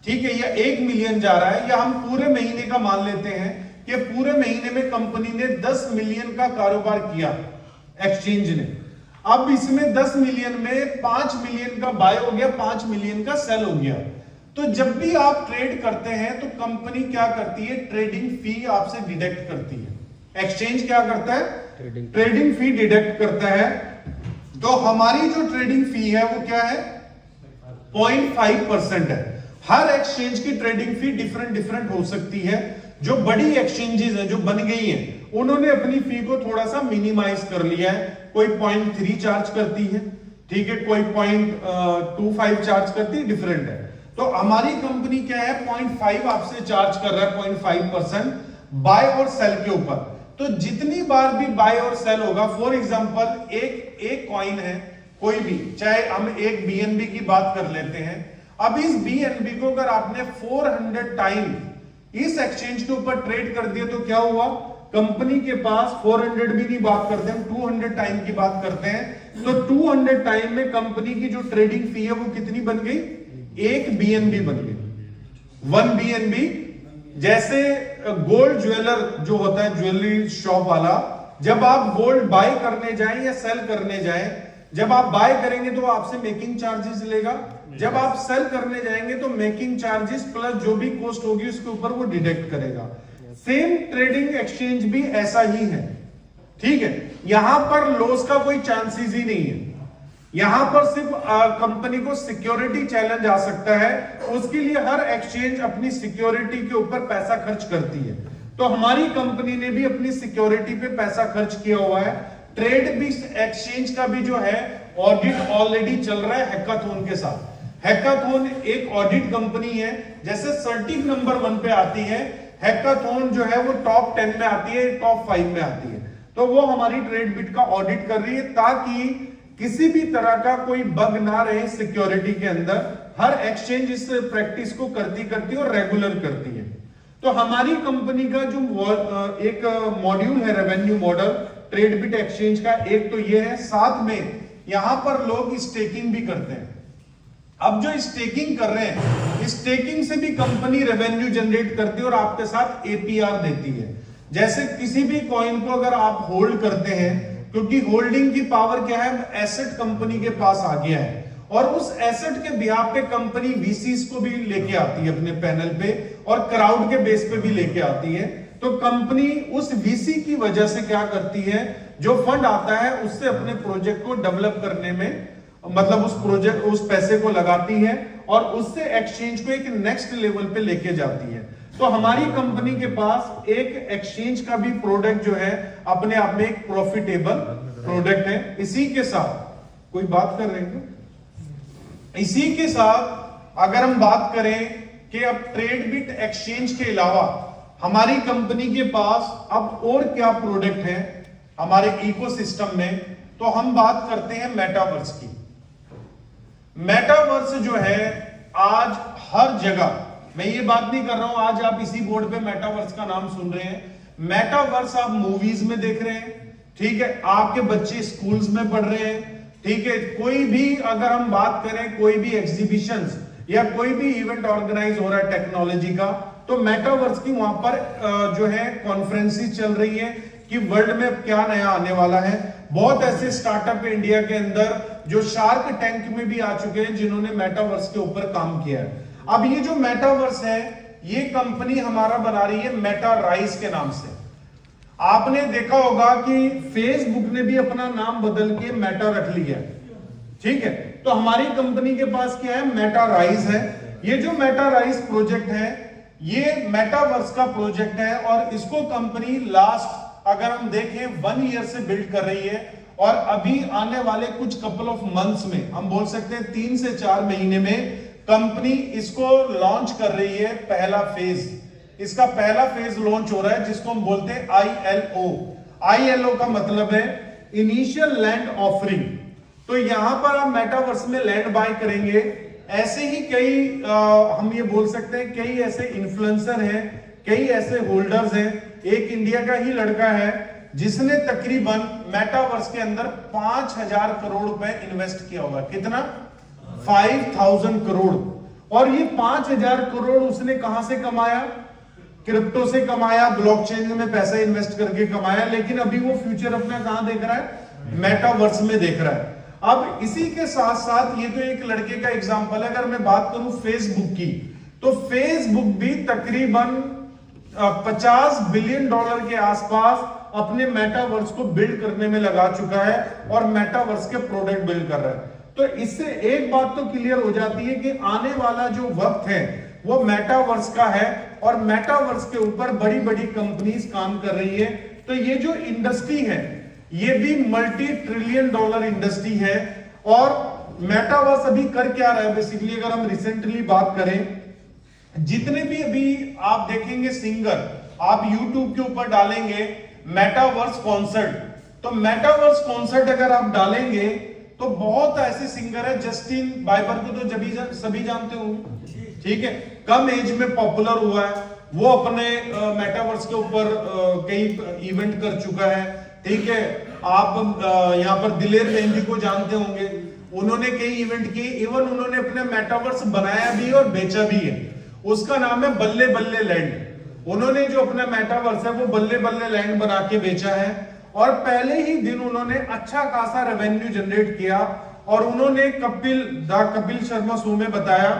ठीक है, या 1 मिलियन जा रहा है, या हम पूरे महीने का मान लेते हैं कि पूरे महीने में कंपनी ने 10 मिलियन का कारोबार किया एक्सचेंज ने। अब इसमें 10 मिलियन में 5 मिलियन का बाय हो गया, 5 मिलियन का सेल हो गया। तो जब भी आप ट्रेड करते हैं तो कंपनी क्या करती है, ट्रेडिंग फी आपसे डिडक्ट करती है। एक्सचेंज क्या करता है, ट्रेडिंग फी डिडक्ट करता है। तो हमारी जो ट्रेडिंग फी है वो क्या है, 0.5% है। हर एक्सचेंज की ट्रेडिंग फी डिफरेंट हो सकती है। जो बड़ी एक्सचेंजेस हैं जो बन गई हैं उन्होंने अपनी फी को थोड़ा सा मिनिमाइज कर लिया है। कोई 0.3 चार्ज करती है, ठीक है, कोई 0.25 चार्ज करती है, डिफरेंट है। तो हमारी कंपनी क्या है, 0.5 आपसे चार्ज कर रहा है, 0.5% बाय और सेल के ऊपर। तो जितनी बार भी बाय और सेल होगा, फॉर एग्जांपल एक कॉइन है कोई भी, चाहे हम एक बीएनबी की बात कर लेते हैं। अब इस बीएनबी को अगर आपने 400 टाइम इस एक्सचेंज के ऊपर ट्रेड कर दिया तो क्या हुआ, कंपनी के पास 400 भी नहीं बात करते हैं, 200 टाइम की बात करते हैं। तो 200 टाइम में कंपनी की जो ट्रेडिंग फी है वो कितनी बन गई, 1 बीएनबी बन गई, 1 बीएनबी। जैसे गोल्ड ज्वेलर जो होता है, ज्वेलरी शॉप वाला, जब आप गोल्ड बाय करने जाएं या सेल करने जाएं, जब आप बाय करेंगे तो आपसे मेकिंग चार्जेस लेगा, जब आप सेल करने जाएंगे तो मेकिंग चार्जेस प्लस जो भी कॉस्ट होगी उसके ऊपर वो डिडक्ट करेगा। सेम ट्रेडिंग एक्सचेंज भी ऐसा ही है, ठीक है। यहां पर लॉस का कोई चांसेस ही नहीं है। यहां पर सिर्फ कंपनी को सिक्योरिटी चैलेंज आ सकता है, उसके लिए हर एक्सचेंज अपनी सिक्योरिटी के ऊपर पैसा खर्च करती है। तो हमारी कंपनी ने भी अपनी सिक्योरिटी पे पैसा खर्च किया हुआ है। ट्रेडबिट एक्सचेंज का भी जो है ऑडिट ऑलरेडी चल रहा है हैकाथॉन के साथ। हैकाथॉन एक ऑडिट कंपनी है, जैसे सर्टिक नंबर 1 पे आती है, हैकाथॉन जो है वो टॉप 10 में आती है, टॉप 5 में आती है। तो वो हमारी ट्रेडबिट का ऑडिट कर रही है ताकि किसी भी तरह का कोई बग ना रहे सिक्योरिटी के अंदर। हर एक्सचेंज इस प्रैक्टिस को करती और रेगुलर करती है। तो हमारी कंपनी का जो एक मॉड्यूल है रेवेन्यू मॉडल ट्रेडबिट एक्सचेंज का, एक तो ये है, साथ में यहां पर लोग स्टेकिंग भी करते हैं। अब जो स्टेकिंग कर रहे हैं, स्टेकिंग से भी कंपनी रेवेन्यू जनरेट करती है और आपके साथ एपीआर देती है। जैसे किसी भी कॉइन को अगर आप होल्ड करते हैं, क्योंकि होल्डिंग की पावर क्या है, एसेट कंपनी के पास आ गया है, और उस एसेट के बिहाफ पे कंपनी वीसीस को भी लेके आती है अपने पैनल पे, और क्राउड के बेस पे भी लेके आती है। तो कंपनी उस वीसी की वजह से क्या करती है, जो फंड आता है उससे अपने प्रोजेक्ट को डेवलप करने में, मतलब उस पैसे को लगाती है और उससे एक्सचेंज को एक नेक्स्ट लेवल पे लेके जाती है। तो हमारी कंपनी के पास एक एक्सचेंज का भी प्रोडक्ट जो है अपने आप में एक प्रॉफिटेबल प्रोडक्ट है। इसी के साथ कोई बात कर रहे हैं, इसी के साथ अगर हम बात करें कि अब ट्रेडबिट एक्सचेंज के अलावा हमारी कंपनी के पास अब और क्या प्रोडक्ट है हमारे इकोसिस्टम में, तो हम बात करते हैं मेटावर्स की। मेटावर्स जो है आज हर जगह, मैं ये बात नहीं कर रहा हूं आज आप इसी बोर्ड पे मेटावर्स का नाम सुन रहे हैं, मेटावर्स आप मूवीज में देख रहे हैं, ठीक है, आपके बच्चे स्कूल्स में पढ़ रहे हैं, ठीक है, कोई भी अगर हम बात करें कोई भी एग्जीबिशंस या कोई भी इवेंट ऑर्गेनाइज हो रहा है टेक्नोलॉजी का, तो मेटावर्स की वहां पर जो है कॉन्फ्रेंसेस चल रही है कि वर्ल्ड में क्या नया आने वाला है। बहुत ऐसे स्टार्टअप इंडिया के अंदर जो शार्क टैंक में भी आ चुके हैं जिन्होंने मेटावर्स के ऊपर काम किया है। अब ये जो मेटावर्स है ये कंपनी हमारा बना रही है मेटाराइज के नाम से। आपने देखा होगा कि फेसबुक ने भी अपना नाम बदल के मेटा रख लिया, ठीक है, तो हमारी कंपनी के पास क्या है, मेटाराइज है। ये जो मेटाराइज प्रोजेक्ट है ये मेटावर्स का प्रोजेक्ट है और इसको कंपनी लास्ट अगर हम देखें 1 ईयर से बिल्ड कर रही है और अभी आने वाले कुछ कपल ऑफ मंथ्स में, हम बोल सकते हैं 3 से 4 महीने में कंपनी इसको लॉन्च कर रही है। पहला फेज, इसका पहला फेज लॉन्च हो रहा है जिसको हम बोलते हैं ILO। ILO का मतलब है इनिशियल लैंड ऑफरिंग। तो यहां पर आप मेटावर्स में लैंड बाय करेंगे। ऐसे ही कई हम ये बोल सकते हैं कई ऐसे इन्फ्लुएंसर हैं, कई ऐसे होल्डर्स हैं। एक इंडिया का ही लड़का है जिसने तकरीबन मेटावर्स के अंदर 5000 करोड़ रुपए इन्वेस्ट किया होगा। कितना? 5000 करोड़। और ये 5000 करोड़ उसने कहां से कमाया? क्रिप्टो से कमाया, ब्लॉकचेन में पैसा इन्वेस्ट करके कमाया। लेकिन अभी वो फ्यूचर अपना कहां देख रहा है? मेटावर्स में देख रहा है। अब इसी के साथ साथ ये तो एक लड़के का एग्जांपल है। अगर मैं बात करूं फेसबुक की, तो फेसबुक भी तकरीबन $50 बिलियन के आसपास अपने मेटावर्स को बिल्ड करने में लगा चुका है और मेटावर्स के प्रोडक्ट बिल्ड कर रहा है। तो इससे एक बात तो क्लियर हो जाती है कि आने वाला जो वक्त है वो मेटावर्स का है और मेटावर्स के ऊपर बड़ी बड़ी कंपनीज काम कर रही है। तो ये जो इंडस्ट्री है ये भी $multi-trillion इंडस्ट्री है। और मेटावर्स अभी कर क्या रहा है बेसिकली, अगर हम रिसेंटली बात करें, जितने भी अभी आप देखेंगे सिंगर, आप YouTube के ऊपर डालेंगे मेटावर्स कॉन्सर्ट, तो मेटावर्स कॉन्सर्ट अगर आप डालेंगे तो बहुत ऐसे सिंगर है। जस्टिन बाइबर को तो सभी जानते होंगे, ठीक है, कम एज में पॉपुलर हुआ है, वो अपने मेटावर्स के ऊपर कई इवेंट कर चुका है, ठीक है। आप यहाँ पर दिलेर मेहंदी को जानते होंगे, उन्होंने कई इवेंट किए, इवन उन्होंने अपने मेटावर्स बनाया भी और बेचा भी है। उसका नाम है बल्ले बल्ले लैंड। उन्होंने जो अपना मेटावर्स है वो बल्ले बल्ले लैंड बना के बेचा है और पहले ही दिन उन्होंने अच्छा खासा रेवेन्यू जनरेट किया। और उन्होंने कपिल शर्मा शो में बताया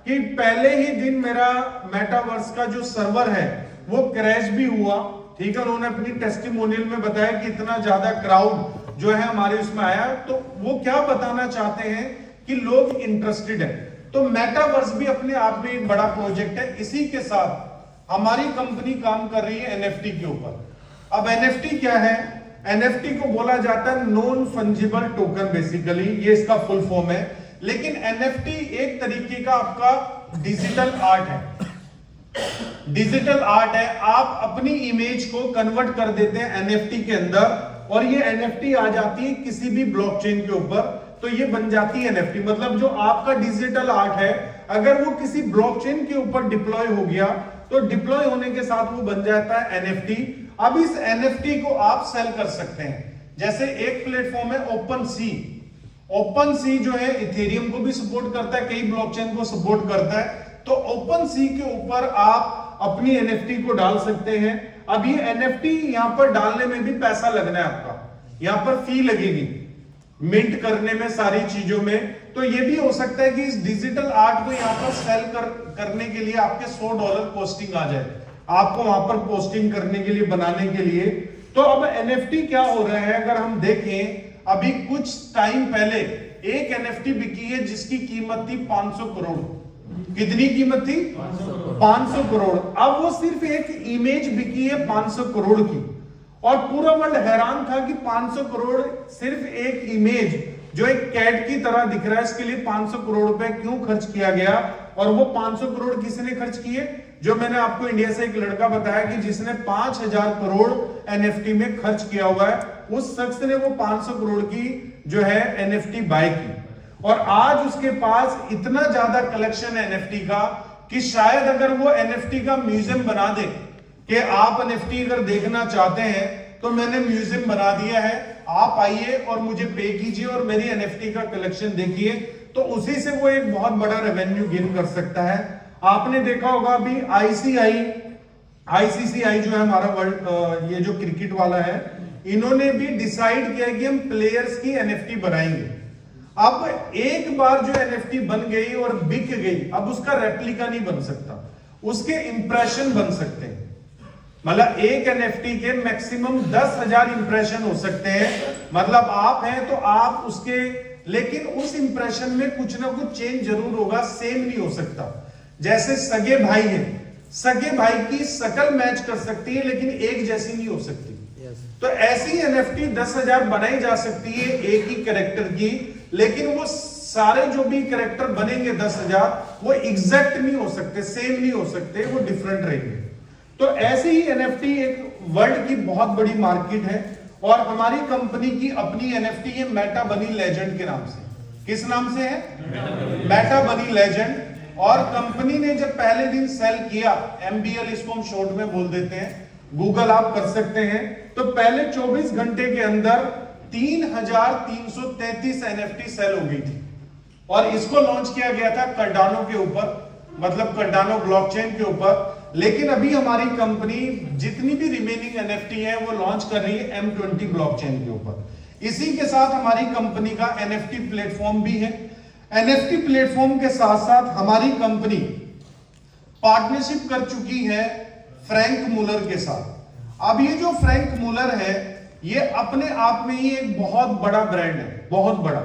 कि पहले ही दिन मेरा मेटावर्स का जो सर्वर है वो क्रैश भी हुआ, ठीक है। उन्होंने अपनी टेस्टिमोनियल में बताया कि इतना ज्यादा क्राउड जो है हमारे उसमें आया। तो वो क्या बताना चाहते हैं कि लोग इंटरेस्टेड है। तो मेटावर्स भी अपने आप में एक बड़ा प्रोजेक्ट है। इसी के साथ हमारी कंपनी काम कर रही है एनएफटी के ऊपर। अब एनएफटी क्या है? एनएफटी को बोला जाता है नॉन फंजिबल टोकन, बेसिकली ये इसका फुल फॉर्म है। लेकिन एनएफटी एक तरीके का आपका डिजिटल आर्ट है। डिजिटल आर्ट है, आप अपनी इमेज को कन्वर्ट कर देते हैं एनएफटी के अंदर और ये एनएफटी आ जाती है किसी भी ब्लॉकचेन के ऊपर, तो ये बन जाती है एनएफटी। मतलब जो आपका डिजिटल आर्ट है अगर वो किसी ब्लॉकचेन के ऊपर डिप्लॉय हो गया तो डिप्लॉय होने के साथ वो बन जाता है एनएफटी। अब इस एनएफटी को आप सेल कर सकते हैं। जैसे एक प्लेटफॉर्म है ओपन सी। ओपन सी जो है इथेरियम को भी सपोर्ट करता है, कई ब्लॉकचेन को सपोर्ट करता है। तो ओपन सी के ऊपर आप अपनी एनएफटी को डाल सकते हैं। अब ये एनएफटी यहां पर डालने में भी पैसा लगना है आपका, यहां पर फी लगेगी मिंट करने में, सारी चीजों में। तो ये भी हो सकता है कि इस डिजिटल आर्ट को यहां पर सेल करने के लिए आपके $100 पोस्टिंग आ जाए, आपको वहां पर पोस्टिंग करने के लिए, बनाने के लिए। तो अब एनएफटी क्या हो रहा है अगर हम देखें, अभी कुछ टाइम पहले एक एनएफटी बिकी है जिसकी कीमत थी 500 करोड़। कितनी कीमत थी? 500 करोड़। अब वो सिर्फ एक इमेज बिकी है 500 करोड़ की, और पूरा वर्ल्ड हैरान था कि 500 करोड़ सिर्फ एक इमेज जो एक कैट की तरह दिख रहा है, इसके लिए 500 करोड़ रुपए क्यों खर्च किया गया। और वो 500 करोड़ किसने खर्च किए? जो मैंने आपको इंडिया से एक लड़का बताया कि जिसने 5000 करोड़ एनएफटी में खर्च किया हुआ है, उस शख्स ने वो 500 करोड़ की जो है एनएफटी बाय की। और आज उसके पास इतना ज्यादा कलेक्शन है एनएफटी का कि शायद अगर वो एनएफटी का म्यूजियम बना दे कि आप एनएफटी अगर देखना चाहते हैं तो मैंने म्यूजियम बना दिया है, आप आइए और मुझे पे कीजिए और मेरी एनएफटी का कलेक्शन देखिए, तो उसी से वो एक बहुत बड़ा रेवेन्यू गेन कर सकता है। आपने देखा होगा अभी आईसीसीआई जो है हमारा वर्ल्ड, ये जो क्रिकेट वाला है, इन्होंने भी डिसाइड किया कि हम प्लेयर्स की एनएफटी बनाएंगे। अब एक बार जो एनएफटी बन गई और बिक गई, अब उसका रेप्लिका नहीं बन सकता, उसके इंप्रेशन बन सकते हैं। मतलब एक एनएफटी के मैक्सिमम 10,000 इंप्रेशन हो सकते हैं। मतलब आप हैं तो आप उसके, लेकिन उस इंप्रेशन में कुछ ना कुछ चेंज जरूर होगा, सेम नहीं हो सकता। जैसे सगे भाई हैं, सगे भाई की शक्ल मैच कर सकती है लेकिन एक जैसी नहीं हो सकती। तो ऐसी एनएफटी 10,000 बनाई जा सकती है एक ही कैरेक्टर की, लेकिन वो सारे जो भी कैरेक्टर बनेंगे 10,000 वो एग्जैक्ट नहीं हो सकते, सेम नहीं हो सकते, वो डिफरेंट रहेंगे। तो ऐसे ही एनएफटी एक वर्ल्ड की बहुत बड़ी मार्केट है और हमारी कंपनी की अपनी एनएफटी है मेटा बनी लेजेंड के नाम से। किस नाम से है? मेटा बनी लेजेंड। और कंपनी ने जब पहले दिन सेल किया, एमबीएल इसको हम शॉर्ट में बोल देते हैं, गूगल आप कर सकते हैं, तो पहले 24 घंटे के अंदर 3,333 एनएफटी सेल हो गई थी। और इसको लॉन्च किया गया था कार्डानो के ऊपर, मतलब कार्डानो ब्लॉकचेन के ऊपर। लेकिन अभी हमारी कंपनी जितनी भी रिमेनिंग एनएफटी है वो लॉन्च कर रही है M20 ब्लॉकचेन के ऊपर। इसी के साथ हमारी कंपनी का एनएफटी प्लेटफॉर्म भी है। एनएफटी प्लेटफॉर्म के साथ साथ हमारी कंपनी पार्टनरशिप कर चुकी है फ्रैंक मुलर के साथ। अब ये जो फ्रैंक मुलर है ये अपने आप में ही एक बहुत बड़ा ब्रांड है, बहुत बड़ा।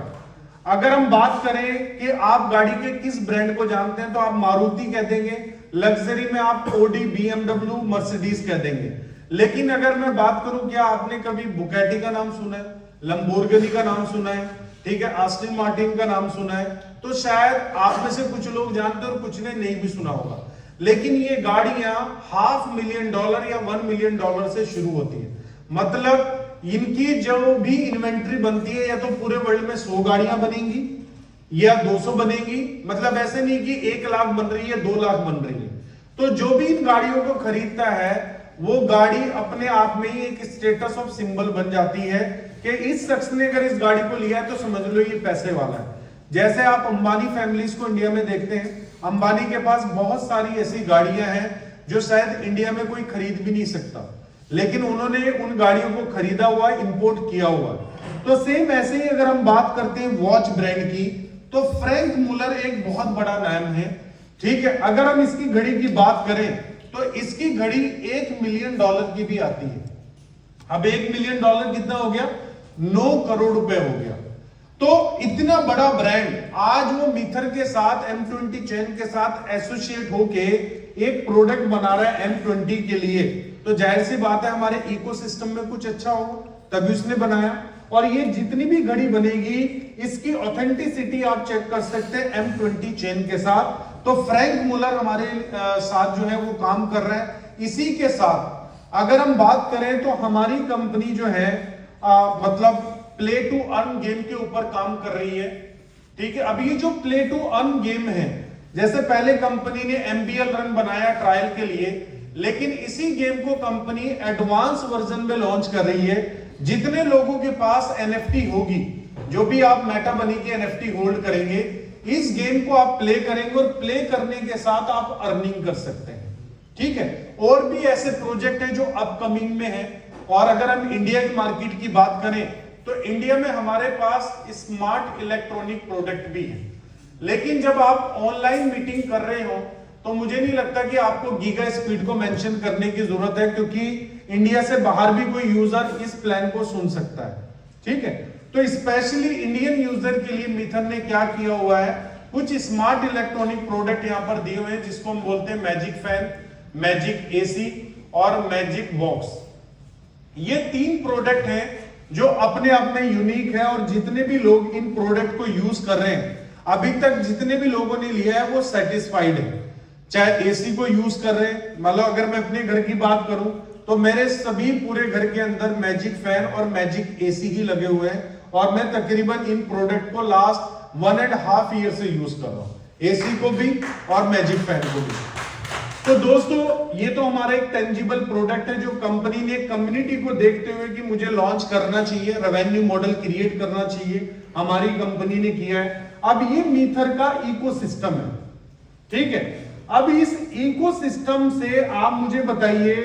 अगर हम बात करें कि आप गाड़ी के किस ब्रांड को जानते हैं तो आप मारुति कह देंगे, लग्जरी में आप ऑडी, BMW, मर्सिडीज कह देंगे। लेकिन अगर मैं बात करूं, क्या आपने कभी बुगैटी का नाम सुना है, लंबोर्गिनी का नाम सुना है, ठीक है, आस्टन मार्टिन का नाम सुना है? तो शायद आप में से कुछ लोग जानते हैं और कुछ ने नहीं भी सुना होगा। लेकिन ये गाड़ियां $500,000 या $1 मिलियन से शुरू होती है। मतलब इनकी जो भी इन्वेंट्री बनती है या तो पूरे वर्ल्ड में 100 गाड़ियां बनेंगी या 200 बनेगी। मतलब ऐसे नहीं कि 1 लाख बन रही है, 2 लाख बन रही है। तो जो भी इन गाड़ियों को खरीदता है वो गाड़ी अपने आप में ही एक स्टेटस ऑफ सिंबल बन जाती है कि इस शख्स ने अगर इस गाड़ी को लिया है तो समझ लो ये पैसे वाला है। जैसे आप अंबानी फैमिलीज को इंडिया में देखते हैं, अंबानी के पास बहुत सारी ऐसी गाड़ियां हैं जो शायद इंडिया में कोई खरीद भी नहीं सकता, लेकिन उन्होंने उन गाड़ियों को खरीदा हुआ, इंपोर्ट किया हुआ। तो सेम ऐसे ही अगर हम बात करते हैं वॉच ब्रांड की, तो फ्रैंक मुलर एक बहुत बड़ा नाम है, ठीक है। अगर हम इसकी घड़ी की बात करें तो इसकी घड़ी $1 मिलियन की भी आती है। अब $1 मिलियन कितना हो गया? 9 करोड़ रुपए हो गया। तो इतना बड़ा ब्रांड आज वो मीथर के साथ M20 चेन के साथ एसोसिएट होके एक प्रोडक्ट बना रहा है M20 के लिए, तो जाहिर सी बात है हमारे इकोसिस्टम में कुछ अच्छा होगा, तभी उसने बनाया। और ये जितनी भी घड़ी बनेगी इसकी ऑथेंटिसिटी आप चेक कर सकते हैं M20 चेन के साथ। तो फ्रैंक मुलर हमारे साथ जो है वो काम कर रहा है। इसी के साथ अगर हम बात करें तो हमारी कंपनी जो है मतलब प्ले टू अर्न गेम के ऊपर काम कर रही है। ठीक है, अब ये जो प्ले टू अर्न गेम है, जैसे पहले कंपनी ने MBL रन बनाया ट्रायल के लिए, लेकिन इसी गेम को कंपनी एडवांस वर्जन में लॉन्च कर रही है। जितने लोगों के पास NFT होगी, जो भी आप मेटा बनी की NFT होल्ड करेंगे, इस गेम को आप प्ले करेंगे और प्ले करने के साथ आप अर्निंग कर सकते हैं। ठीक है, और भी ऐसे प्रोजेक्ट है जो अपकमिंग में है। और अगर हम इंडिया की मार्केट की बात करें तो इंडिया में हमारे पास स्मार्ट इलेक्ट्रॉनिक प्रोडक्ट भी है, लेकिन जब आप ऑनलाइन मीटिंग कर रहे हो तो मुझे नहीं लगता कि आपको गीगा स्पीड को मेंशन करने की जरूरत है, क्योंकि इंडिया से बाहर भी कोई यूजर इस प्लान को सुन सकता है। ठीक है, तो स्पेशली इंडियन यूजर के लिए मीथर ने क्या किया हुआ है, कुछ स्मार्ट इलेक्ट्रॉनिक प्रोडक्ट यहां पर दिए हुए हैं, जिसको हम बोलते हैं मैजिक फैन, मैजिक AC और मैजिक बॉक्स। ये 3 प्रोडक्ट हैं जो अपने आप में यूनिक है, और जितने भी लोग इन प्रोडक्ट को यूज कर रहे हैं, अभी तक जितने भी लोगों ने लिया है वो सेटिस्फाइड है। चाहे AC को यूज कर रहे हैं, मतलब अगर मैं अपने घर की बात करूं तो मेरे सभी पूरे घर के अंदर मैजिक फैन और मैजिक AC ही लगे हुए हैं, और मैं तकरीबन इन प्रोडक्ट को लास्ट 1.5 ईयर से यूज कर रहा हूं, AC को भी और मैजिक फैन को भी। तो दोस्तों, ये तो हमारा एक टेंजिबल प्रोडक्ट है जो कंपनी ने कम्युनिटी को देखते हुए कि मुझे लॉन्च करना चाहिए, रेवेन्यू मॉडल क्रिएट करना चाहिए, हमारी कंपनी ने किया है। अब ये मीथर का इकोसिस्टम है। ठीक है, अब इस इकोसिस्टम से आप मुझे बताइए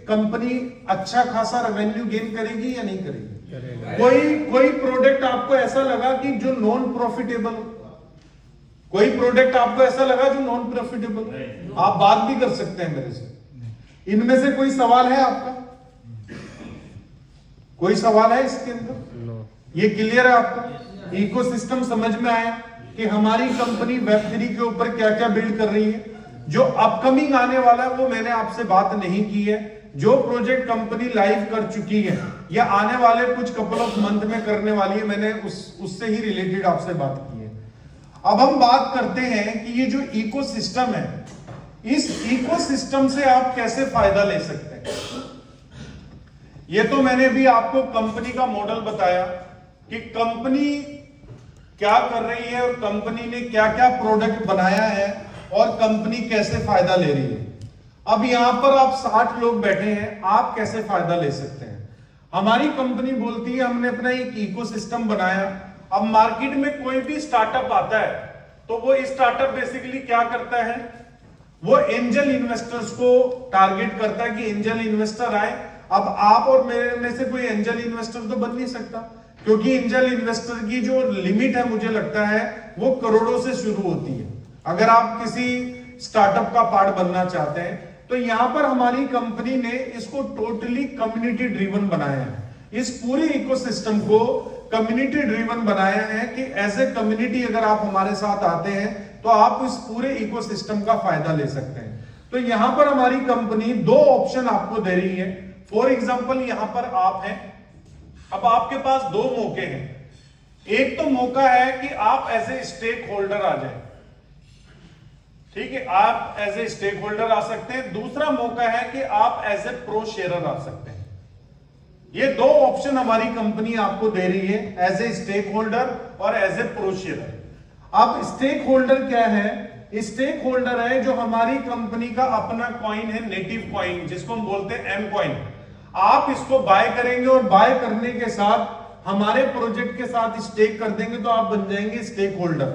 कंपनी अच्छा खासा रेवेन्यू गेन करेगी या नहीं करेगी? कोई प्रोडक्ट आपको ऐसा लगा कि जो नॉन प्रॉफिटेबल, कोई प्रोडक्ट आपको ऐसा लगा जो नॉन प्रॉफिटेबल? आप बात भी कर सकते हैं मेरे से। इनमें से कोई सवाल है आपका? कोई सवाल है इसके अंदर? ये क्लियर है आपको? इकोसिस्टम समझ में आया कि हमारी कंपनी Web3 के ऊपर क्या क्या बिल्ड कर रही है। जो अपकमिंग आने वाला है वो मैंने आपसे बात नहीं की है। जो प्रोजेक्ट कंपनी लाइव कर चुकी है या आने वाले कुछ कपल ऑफ मंथ में करने वाली है, मैंने उससे ही रिलेटेड आपसे बात की है। अब हम बात करते हैं कि ये जो इकोसिस्टम है, इस इकोसिस्टम से आप कैसे फायदा ले सकते हैं। ये तो मैंने भी आपको कंपनी का मॉडल बताया कि कंपनी क्या कर रही है और कंपनी ने क्या क्या प्रोडक्ट बनाया है और कंपनी कैसे फायदा ले रही है। अब यहां पर आप 60 लोग बैठे हैं, आप कैसे फायदा ले सकते हैं? हमारी कंपनी बोलती है हमने अपना एक इकोसिस्टम बनाया। अब मार्केट में कोई भी स्टार्टअप आता है तो वो स्टार्टअप बेसिकली क्या करता है, वो एंजल इन्वेस्टर्स को टारगेट करता है कि एंजल इन्वेस्टर आए। अब आप और मेरे में से कोई एंजल इन्वेस्टर तो बन नहीं सकता, क्योंकि एंजल इन्वेस्टर की जो लिमिट है मुझे लगता है वो करोड़ों से शुरू होती है अगर आप किसी स्टार्टअप का पार्ट बनना चाहते हैं। तो यहां पर हमारी कंपनी ने इसको टोटली कम्युनिटी ड्रिवन बनाया है। इस पूरे इकोसिस्टम को कम्युनिटी ड्रिवन बनाया है कि एज ए कम्युनिटी अगर आप हमारे साथ आते हैं तो आप इस पूरे इकोसिस्टम का फायदा ले सकते हैं। तो यहां पर हमारी कंपनी 2 ऑप्शन आपको दे रही है। फॉर एग्जांपल यहां पर आप हैं, अब आपके पास 2 मौके हैं। एक तो मौका है कि आप एज ए स्टेक होल्डर आ जाए, ठीक है, आप एज ए स्टेक होल्डर आ सकते हैं। दूसरा मौका है कि आप एज ए प्रो शेयरर आ सकते हैं। ये 2 ऑप्शन हमारी कंपनी आपको दे रही है, एज ए स्टेक होल्डर और एज ए प्रो शेयरर। अब स्टेक होल्डर क्या है? स्टेक होल्डर है जो हमारी कंपनी का अपना कॉइन है, नेटिव कॉइन, जिसको हम बोलते हैं एम कॉइन। आप इसको बाय करेंगे और बाय करने के साथ हमारे प्रोजेक्ट के साथ स्टेक कर देंगे तो आप बन जाएंगे स्टेक होल्डर।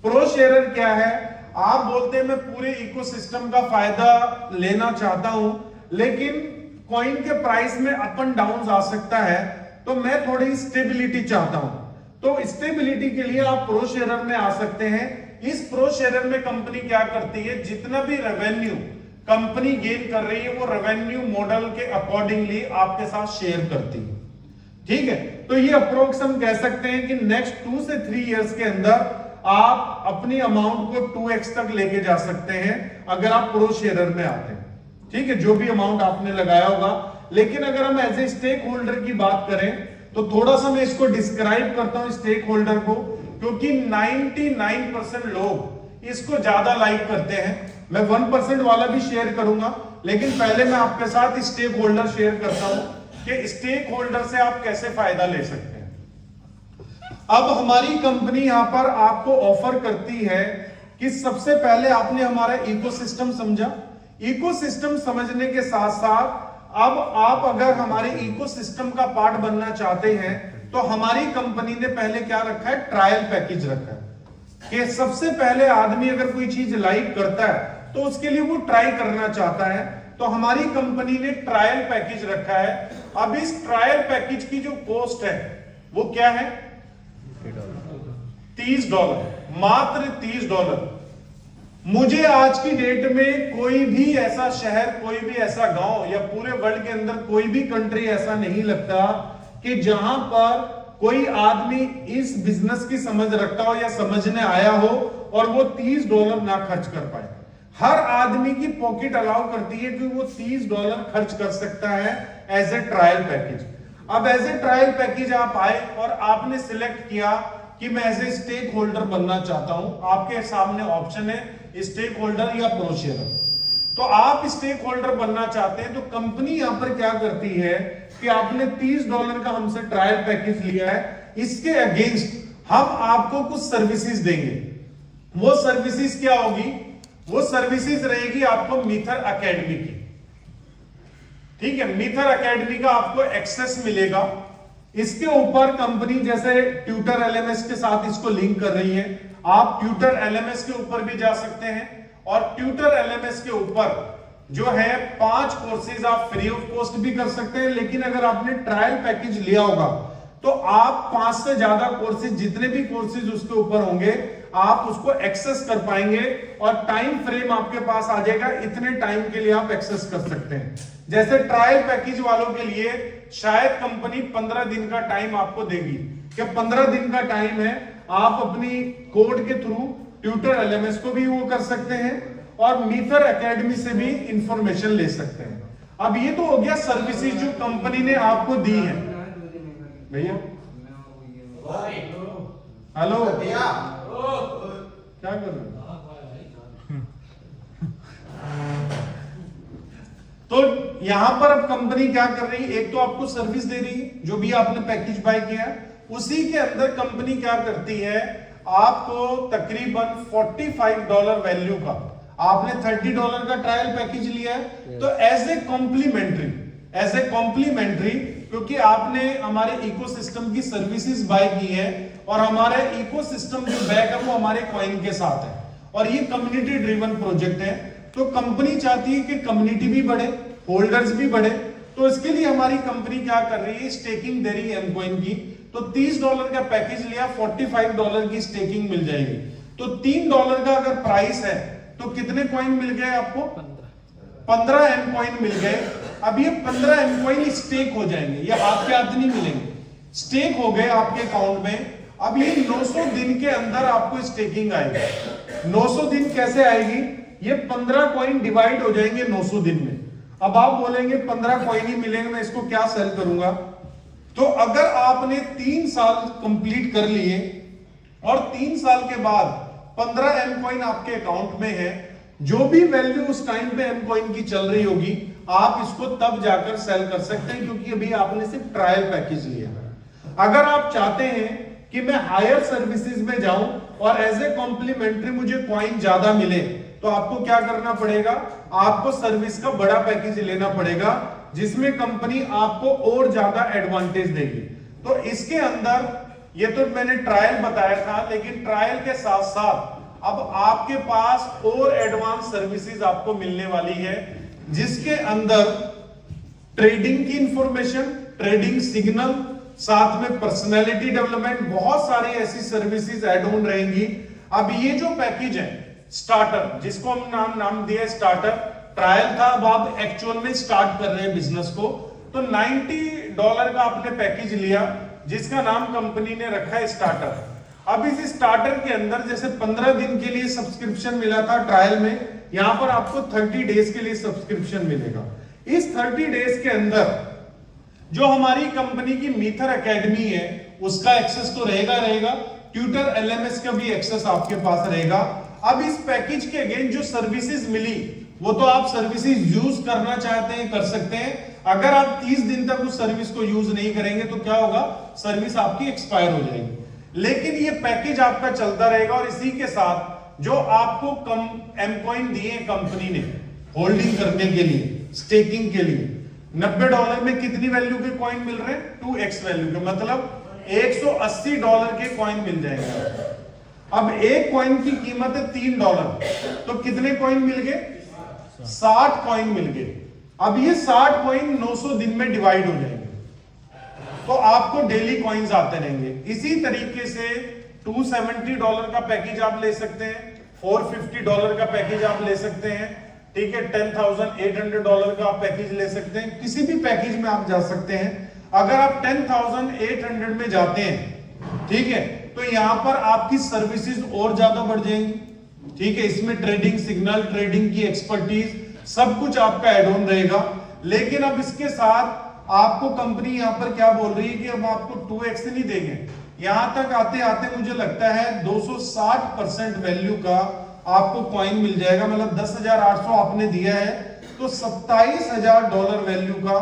प्रो शेयरर क्या है? आप बोलते हैं मैं पूरे इकोसिस्टम का फायदा लेना चाहता हूं, लेकिन कॉइन के प्राइस में अप एंड डाउन आ सकता है, तो मैं थोड़ी स्टेबिलिटी चाहता हूं। तो स्टेबिलिटी के लिए आप प्रो शेयरर में आ सकते हैं। इस प्रो शेयरर में कंपनी क्या करती है, जितना भी रेवेन्यू कंपनी गेन कर रही है वो रेवेन्यू मॉडल के अकॉर्डिंगली आपके साथ शेयर करती है। ठीक है, तो ये अप्रोक्स हम कह सकते हैं कि नेक्स्ट 2 से 3 इयर्स के अंदर आप अपनी अमाउंट को 2x तक लेके जा सकते हैं अगर आप प्रो शेयरर में आते हैं। ठीक है, जो भी अमाउंट आपने लगाया होगा। लेकिन अगर हम एज ए स्टेक होल्डर की बात करें तो थोड़ा सा मैं इसको डिस्क्राइब करता हूं स्टेक होल्डर को, क्योंकि 99% लोग इसको ज्यादा लाइक करते हैं। मैं 1% वाला भी शेयर करूंगा, लेकिन पहले मैं आपके साथ स्टेक होल्डर शेयर करता हूं कि स्टेक होल्डर से आप कैसे फायदा ले सकते हैं। अब हमारी कंपनी यहां पर आपको ऑफर करती है कि सबसे पहले आपने हमारा इकोसिस्टम समझा। इकोसिस्टम समझने के साथ साथ अब आप अगर हमारे इकोसिस्टम का पार्ट बनना चाहते हैं तो हमारी कंपनी ने पहले क्या रखा है, ट्रायल पैकेज रखा है कि सबसे पहले आदमी अगर कोई चीज लाइक करता है तो उसके लिए वो ट्राई करना चाहता है, तो हमारी कंपनी ने ट्रायल पैकेज रखा है। अब इस ट्रायल पैकेज की जो कॉस्ट है वो क्या है, $30, मात्र $30। मुझे आज की डेट में कोई भी ऐसा शहर, कोई भी ऐसा गांव या पूरे वर्ल्ड के अंदर कोई भी कंट्री ऐसा नहीं लगता कि जहां पर कोई आदमी इस बिजनेस की समझ रखता हो या समझने आया हो और वो $30 ना खर्च कर पाए। हर आदमी की पॉकेट अलाउ करती है कि वो $30 खर्च कर सकता है एज ए ट्रायल पैकेज। अब एज ए ट्रायल पैकेज आप आए और आपने सिलेक्ट किया कि मैं एज ए स्टेक होल्डर बनना चाहता हूं। आपके सामने ऑप्शन है स्टेक होल्डर या प्रो शेयर। तो आप स्टेक होल्डर बनना चाहते हैं तो कंपनी यहां पर क्या करती है कि आपने $30 का हमसे ट्रायल पैकेज लिया है, इसके अगेंस्ट हम आपको कुछ सर्विसेज देंगे। वो सर्विसेज क्या होगी, वो सर्विसेज रहेगी आपको मीथर एकेडमी की। ठीक है, मीथर एकेडमी का आपको एक्सेस मिलेगा। इसके ऊपर कंपनी जैसे ट्यूटर एलएमएस के साथ इसको लिंक कर रही है। आप ट्यूटर एलएमएस के ऊपर भी जा सकते हैं और ट्यूटर एलएमएस के ऊपर जो है 5 कोर्सेज आप फ्री ऑफ कॉस्ट भी कर सकते हैं। लेकिन अगर आपने ट्रायल पैकेज लिया होगा तो आप 5 से ज्यादा कोर्सेज, जितने भी कोर्सेज उसके ऊपर होंगे, आप उसको एक्सेस कर पाएंगे और टाइम फ्रेम आपके पास आ जाएगा, इतने टाइम के लिए आप एक्सेस कर सकते हैं। जैसे ट्रायल पैकेज वालों के लिए शायद कंपनी 15 दिन का टाइम आपको देगी कि 15 दिन का टाइम है, आप अपनी कोड के थ्रू ट्यूटर एलएमएस को भी वो कर सकते हैं और मीथर एकेडमी से भी इंफॉर्मेशन ले सकते हैं। अब ये तो हो गया सर्विसेज जो कंपनी ने आपको दी है। भैया हेलो, क्या कर रहे हो? तो यहां पर अब कंपनी क्या कर रही है, एक तो आपको सर्विस दे रही है जो भी आपने पैकेज बाय किया है, उसी के अंदर कंपनी क्या करती है, आपको तकरीबन $45 वैल्यू का, आपने $30 का ट्रायल पैकेज लिया है, तो एज ए कॉम्प्लीमेंट्री क्योंकि आपने हमारे इकोसिस्टम की सर्विसेज बाय की है और हमारे इकोसिस्टम जो बैक है वो हमारे कॉइन के साथ है और ये कम्युनिटी ड्रिवन प्रोजेक्ट है। तो कंपनी चाहती है कि कम्युनिटी भी बढ़े, होल्डर्स भी बढ़े, तो इसके लिए हमारी कंपनी क्या कर रही है, स्टेकिंग दे रही है एमकॉइन की। तो $30 का पैकेज लिया, $45 की स्टेकिंग मिल जाएगी। तो $3 का अगर प्राइस है तो कितने कॉइन मिल गए आपको, 15 एमकॉइन मिल गए। अब ये 15 एमकॉइन स्टेक हो जाएंगे, ये हाथ के हाथ नहीं मिलेंगे, स्टेक हो गए आपके अकाउंट में। अब ये 900 दिन के अंदर आपको स्टेकिंग आएगी। 900 दिन कैसे आएगी, ये 15 कॉइन डिवाइड हो जाएंगे 900 दिन में। अब आप बोलेंगे 15 कॉइन ही मिलेंगे, मैं इसको क्या सेल करूंगा। तो अगर आपने 3 साल कंप्लीट कर लिए और 3 साल के बाद 15 एम कॉइन आपके अकाउंट में है, जो भी वैल्यू उस टाइम पे एम कॉइन की चल रही होगी, आप इसको तब जाकर सेल कर सकते हैं, क्योंकि अभी आपने सिर्फ ट्रायल पैकेज लिया है। अगर आप चाहते हैं कि मैं हायर सर्विसेज में जाऊं और एज ए कॉम्प्लीमेंट्री मुझे कॉइन ज्यादा मिले, तो आपको क्या करना पड़ेगा, आपको सर्विस का बड़ा पैकेज लेना पड़ेगा जिसमें कंपनी आपको और ज्यादा एडवांटेज देगी। तो इसके अंदर ये तो मैंने ट्रायल बताया था, लेकिन ट्रायल के साथ साथ अब आपके पास और एडवांस सर्विसेज आपको मिलने वाली है, जिसके अंदर ट्रेडिंग की इंफॉर्मेशन, ट्रेडिंग सिग्नल, साथ में पर्सनैलिटी डेवलपमेंट, बहुत सारी ऐसी सर्विसेज ऐड ऑन रहेंगी। अब ये जो पैकेज है स्टार्टर, जिसको हम नाम दिया स्टार्टर, ट्रायल था, अब आप एक्चुअल में स्टार्ट कर रहे हैं बिजनेस को, तो $90 का आपने पैकेज लिया जिसका नाम कंपनी ने रखा है स्टार्टर। अब इस स्टार्टर के अंदर जैसे 15 दिन के लिए सब्सक्रिप्शन मिला था ट्रायल में, यहां पर आपको 30 डेज के लिए सब्सक्रिप्शन मिलेगा। इस 30 डेज के अंदर जो हमारी कंपनी की मीथर एकेडमी है उसका एक्सेस तो रहेगा, ट्यूटर एलएमएस का भी एक्सेस आपके पास रहेगा। अब इस पैकेज के अगेन जो सर्विसेज मिली वो तो आप सर्विसेज यूज करना चाहते हैं कर सकते हैं। अगर आप 30 दिन तक उस सर्विस को यूज नहीं करेंगे तो क्या होगा, सर्विस आपकी एक्सपायर हो जाएगी। लेकिन ये पैकेज आपका चलता रहेगा और इसी के साथ जो आपको एमकॉइन दिए कंपनी ने होल्डिंग करने के लिए, स्टेकिंग के लिए, $90 में कितनी वैल्यू के कॉइन मिल रहे हैं, 2x वैल्यू के, मतलब $180 के कॉइन मिल जाएंगे। अब एक कॉइन की कीमत है $3, तो कितने कॉइन मिल गए, 60 कॉइन मिल गए। अब ये 60 कॉइन 900 दिन में डिवाइड हो जाएंगे तो आपको डेली कॉइन्स आते रहेंगे। इसी तरीके से $270 का पैकेज आप ले सकते हैं, $450 का पैकेज आप ले सकते हैं, ठीक है, $10,800 का आप पैकेज ले सकते हैं, किसी भी पैकेज में आप जा सकते हैं। अगर आप 10,800 में जाते हैं, ठीक है, तो यहां पर आपकी सर्विसेज और ज्यादा बढ़ जाएंगी, ठीक है, इसमें ट्रेडिंग, सिग्नल ट्रेडिंग की एक्सपर्टीज सब कुछ आपका एड ऑन रहेगा। लेकिन अब इसके साथ आपको कंपनी यहां पर क्या बोल रही है कि अब आपको 2x नहीं देंगे, यहां तक आते आते मुझे लगता है 260% वैल्यू का आपको कॉइन मिल जाएगा। मतलब 10,800 आपने दिया है तो $27,000 वैल्यू का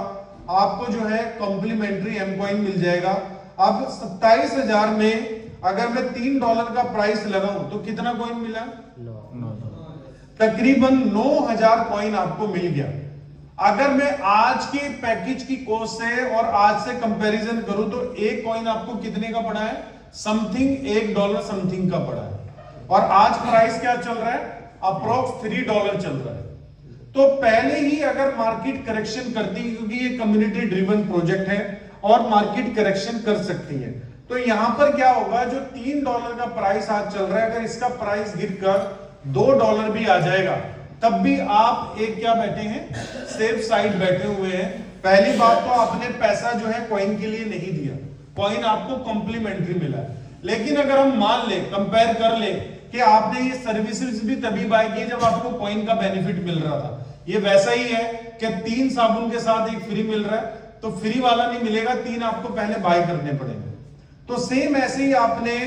आपको जो है कॉम्प्लीमेंट्री एम कॉइन मिल जाएगा। अब 27,000 में अगर मैं $3 का प्राइस लगाऊं तो कितना कॉइन मिला, तकरीबन 9,000 कॉइन आपको मिल गया। अगर मैं आज के पैकेज की कॉस्ट से और आज से कंपैरिजन करूं तो एक कॉइन आपको कितने का पड़ा है, समथिंग $1 समथिंग का पड़ा है, और आज प्राइस क्या चल रहा है, अप्रोक्स $3 चल रहा है। तो पहले ही अगर मार्केट करेक्शन करती है, क्योंकि ये कम्युनिटी ड्रिवन प्रोजेक्ट है और मार्केट करेक्शन कर सकती है, तो यहां पर क्या होगा, जो $3 का प्राइस आज चल रहा है, अगर इसका प्राइस गिरकर $2 भी आ जाएगा तब भी आप एक क्या बैठे हैं, सेफ साइड बैठे हुए हैं। पहली बात तो आपने पैसा जो है कॉइन के लिए नहीं दिया, कॉइन आपको कॉम्प्लीमेंट्री मिला है। लेकिन अगर हम मान ले, कंपेयर कर ले कि आपने ये सर्विसेज भी तभी बाय की जब आपको कॉइन का बेनिफिट मिल रहा था। ये वैसा ही है कि 3 साबुन के साथ एक फ्री मिल रहा है, तो फ्री वाला नहीं मिलेगा, 3 आपको पहले बाय करने पड़ेंगे। तो सेम ऐसे ही आपने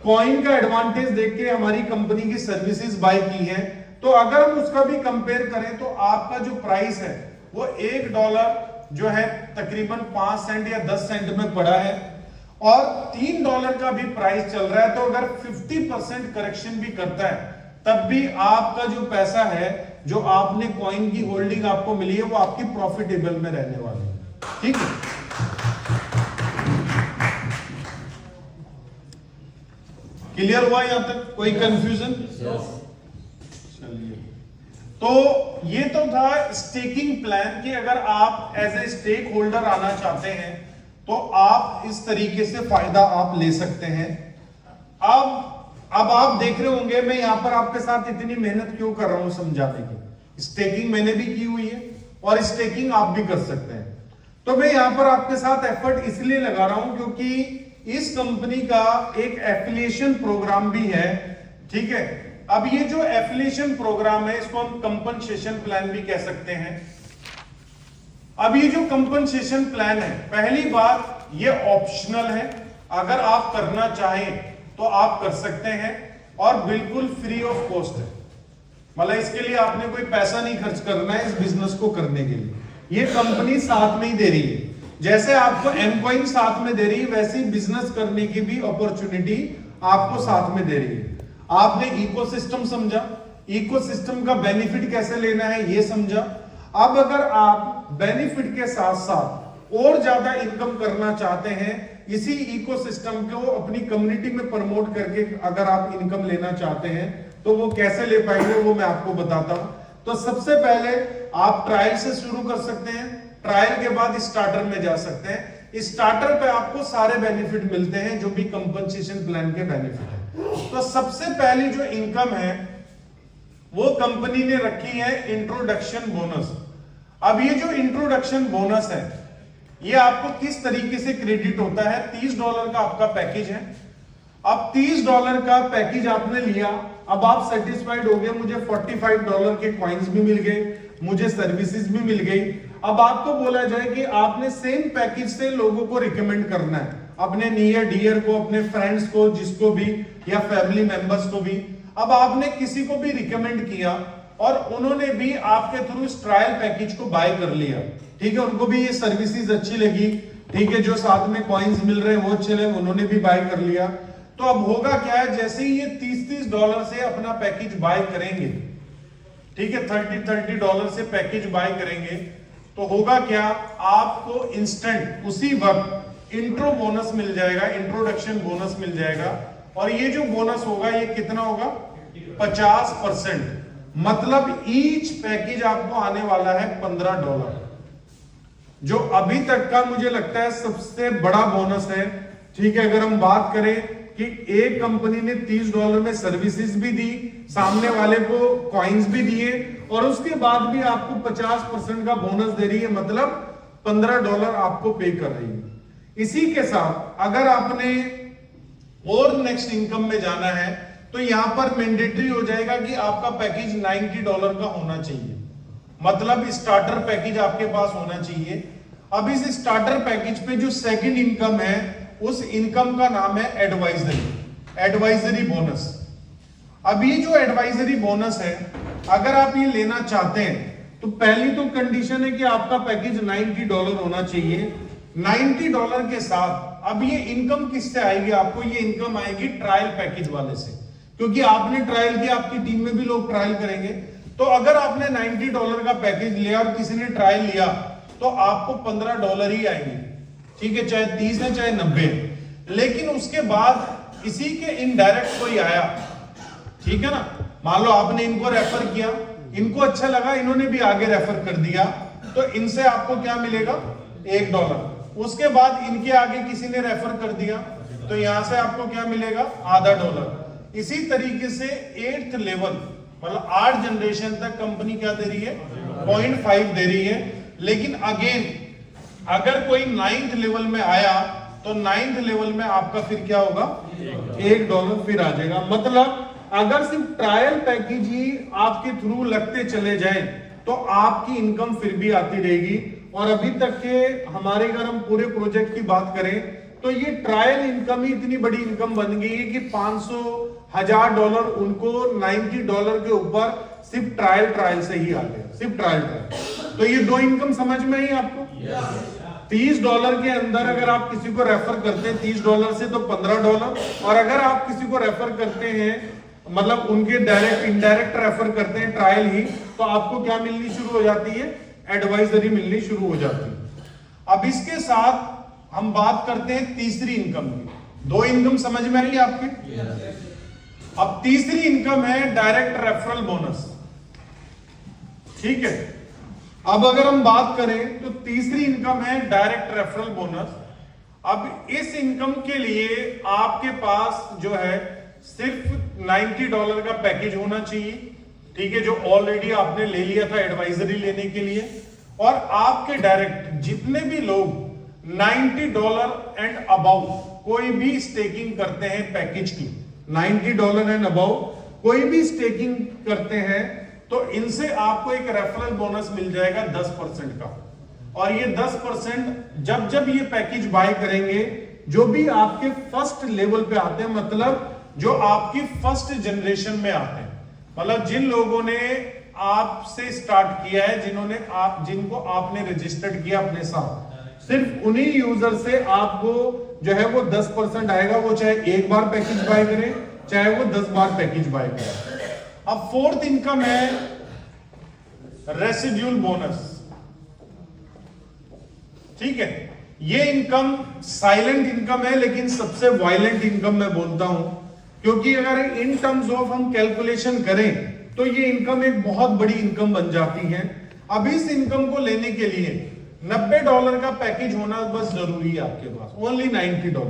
कॉइन का एडवांटेज देख के हमारी कंपनी की सर्विसेज बाय की है, तो अगर हम उसका भी कंपेयर करें तो आपका जो प्राइस है वो $1 जो है तकरीबन 5 सेंट या 10 सेंट में पड़ा है, और $3 का भी प्राइस चल रहा है। तो अगर 50% करेक्शन भी करता है तब भी आपका जो पैसा है, जो आपने कॉइन की होल्डिंग आपको मिली है, वो आपकी प्रॉफिटेबल में रहने वाली है, ठीक है। क्लियर हुआ यहां तक, कोई कंफ्यूजन? चलिए, तो ये तो था स्टेकिंग प्लान कि अगर आप एज ए स्टेक होल्डर आना चाहते हैं तो आप इस तरीके से फायदा आप ले सकते हैं। अब आप देख रहे होंगे मैं यहां पर आपके साथ इतनी मेहनत क्यों कर रहा हूं समझाने की। स्टेकिंग मैंने भी की हुई है और स्टेकिंग आप भी कर सकते हैं। तो मैं यहां पर आपके साथ एफर्ट इसलिए लगा रहा हूं क्योंकि इस कंपनी का एक एफिलिएशन प्रोग्राम भी है, ठीक है। अब ये जो एफिलिएशन प्रोग्राम है इसको हम कंपनसेशन प्लान भी कह सकते हैं। अब ये जो कंपनसेशन प्लान है, पहली बात ये ऑप्शनल है, अगर आप करना चाहें तो आप कर सकते हैं और बिल्कुल फ्री ऑफ कॉस्ट है। मतलब इसके लिए आपने कोई पैसा नहीं खर्च करना है इस बिजनेस को करने के लिए, ये कंपनी साथ में ही दे रही है। जैसे आपको एमकॉइन साथ में दे रही है वैसे ही बिजनेस करने की भी अपॉर्चुनिटी आपको साथ में दे रही है। आपने इकोसिस्टम समझा, इकोसिस्टम का बेनिफिट कैसे लेना है ये समझा। अब अगर आप बेनिफिट के साथ साथ और ज्यादा इनकम करना चाहते हैं, इसी इकोसिस्टम को अपनी कम्युनिटी में प्रमोट करके अगर आप इनकम लेना चाहते हैं तो वो कैसे ले पाएंगे वो मैं आपको बताता हूं। तो सबसे पहले आप ट्रायल से शुरू कर सकते हैं, ट्रायल के बाद स्टार्टर में जा सकते हैं। स्टार्टर पे आपको सारे बेनिफिट मिलते हैं जो भी कंपनसेशन प्लान के बेनिफिट है। तो सबसे पहली जो इनकम है वो कंपनी ने रखी है इंट्रोडक्शन बोनस। अब ये जो इंट्रोडक्शन बोनस है ये आपको किस तरीके से क्रेडिट होता है। $30 का आपका पैकेज है। अब $30 का पैकेज आपने लिया, अब आप सेटिस्फाइड हो गए, मुझे $45 के कॉइन्स भी मिल गए, मुझे सर्विसेज भी मिल गई। अब आपको बोला जाए कि आपने सेम पैकेज से लोगों को रिकमेंड करना है, अपने नियर डियर को, अपने फ्रेंड्स को, जिसको भी, या फैमिली मेंबर्स को भी। अब आपने किसी को भी रिकमेंड किया और उन्होंने भी आपके थ्रू इस ट्रायल पैकेज को बाय कर लिया, ठीक है, उनको भी ये सर्विसेज अच्छी लगी, ठीक है, जो साथ में कॉइन्स मिल रहे हैं वो अच्छे लगे, उन्होंने भी बाय कर लिया। तो अब होगा क्या है, जैसे ही ये $30 से अपना पैकेज बाय करेंगे, ठीक है, $30 से पैकेज बाय करेंगे, तो होगा क्या, आपको इंस्टेंट उसी वक्त इंट्रो बोनस मिल जाएगा, इंट्रोडक्शन बोनस मिल जाएगा। और ये जो बोनस होगा ये कितना होगा, 50%। मतलब ईच पैकेज आपको आने वाला है $15, जो अभी तक का मुझे लगता है सबसे बड़ा बोनस है, ठीक है। अगर हम बात करें कि एक कंपनी ने $30 में सर्विसेज भी दी, सामने वाले को कॉइन्स भी दिए, और उसके बाद भी आपको 50% का बोनस दे रही है, मतलब $15 आपको पे कर रही है। इसी के साथ अगर आपने और नेक्स्ट इनकम में जाना है तो यहां पर मैंडेटरी हो जाएगा कि आपका पैकेज $90 का होना चाहिए, मतलब स्टार्टर पैकेज आपके पास होना चाहिए। अब इस स्टार्टर पैकेज पे जो सेकंड इनकम है, उस इनकम का नाम है एडवाइजरी बोनस। अब ये जो एडवाइजरी बोनस है, अगर आप ये लेना चाहते हैं तो पहली तो कंडीशन है कि आपका पैकेज $90 होना चाहिए। $90 के साथ अब ये इनकम किससे आएगी, आपको ये इनकम आएगी ट्रायल पैकेज वाले से, क्योंकि आपने ट्रायल किया, आपकी टीम में भी लोग ट्रायल करेंगे। तो अगर आपने $90 का पैकेज लिया और किसी ने ट्रायल लिया तो आपको $15 ही आएंगे, ठीक है, चाहे 30 है चाहे 90। लेकिन उसके बाद इसी के इनडायरेक्ट कोई आया, ठीक है ना, मान लो आपने इनको रेफर किया, इनको अच्छा लगा, इन्होंने भी आगे रेफर कर दिया, तो इनसे आपको क्या मिलेगा, $1। उसके बाद इनके आगे किसी ने रेफर कर दिया, तो यहां से आपको क्या मिलेगा, $0.5। इसी तरीके से 8th लेवल, मतलब 8 जनरेशन तक कंपनी क्या दे रही है, 0.5 दे रही है। लेकिन अगेन अगर कोई 9th लेवल में आया तो 9th लेवल में आपका फिर क्या होगा, $1 फिर आ जाएगा। मतलब अगर सिर्फ ट्रायल पैकेज ही आपके थ्रू लगते चले जाएं तो आपकी इनकम फिर भी आती रहेगी। और अभी तक के हमारे, अगर हम पूरे प्रोजेक्ट की बात करें तो ये ट्रायल इनकम ही इतनी बड़ी इनकम बन गई है कि $500, $1000 उनको $90 के ऊपर सिर्फ ट्रायल से ही आ गया, सिर्फ ट्रायल। तो ये दो इनकम समझ में आई आपको। $30 के अंदर अगर आप किसी को रेफर करते हैं $30 से, तो $15, और अगर आप किसी को रेफर करते हैं, मतलब उनके डायरेक्ट इनडायरेक्ट रेफर करते हैं ट्रायल ही, तो आपको क्या मिलनी शुरू हो जाती है, एडवाइजरी मिलनी शुरू हो जाती है। अब इसके साथ हम बात करते हैं तीसरी इनकम की। 2 इनकम समझ में आई आपके। अब तीसरी इनकम है डायरेक्ट रेफरल बोनस, ठीक है। अब अगर हम बात करें तो तीसरी इनकम है डायरेक्ट रेफरल बोनस। अब इस इनकम के लिए आपके पास जो है सिर्फ $90 का पैकेज होना चाहिए, ठीक है, जो ऑलरेडी आपने ले लिया था एडवाइजरी लेने के लिए। और आपके डायरेक्ट जितने भी लोग $90 एंड अबाउ कोई भी स्टेकिंग करते हैं पैकेज की, $90 एंड अबाउ कोई भी स्टेकिंग करते हैं, तो इनसे आपको एक रेफरल बोनस मिल जाएगा 10% का। और ये 10% जब ये पैकेज बाय करेंगे, जो भी आपके फर्स्ट लेवल पे आते हैं, मतलब जो आपकी फर्स्ट जनरेशन में आते हैं, मतलब जिन लोगों ने आपसे स्टार्ट किया है, जिनको आपने रजिस्टर्ड किया अपने साथ, सिर्फ उन्हीं यूजर से आपको जो है वो 10% आएगा, वो चाहे एक बार पैकेज बाय करें चाहे वो 10 बार पैकेज बाय करें। अब 4th इनकम है रेसिड्यूल बोनस, ठीक है। ये इनकम साइलेंट इनकम है, लेकिन सबसे वायलेंट इनकम मैं बोलता हूं, क्योंकि अगर इन टर्म्स ऑफ हम कैलकुलेशन करें तो ये इनकम एक बहुत बड़ी इनकम बन जाती है। अब इस इनकम को लेने के लिए $90 का पैकेज होना बस जरूरी है आपके पास, ओनली $90,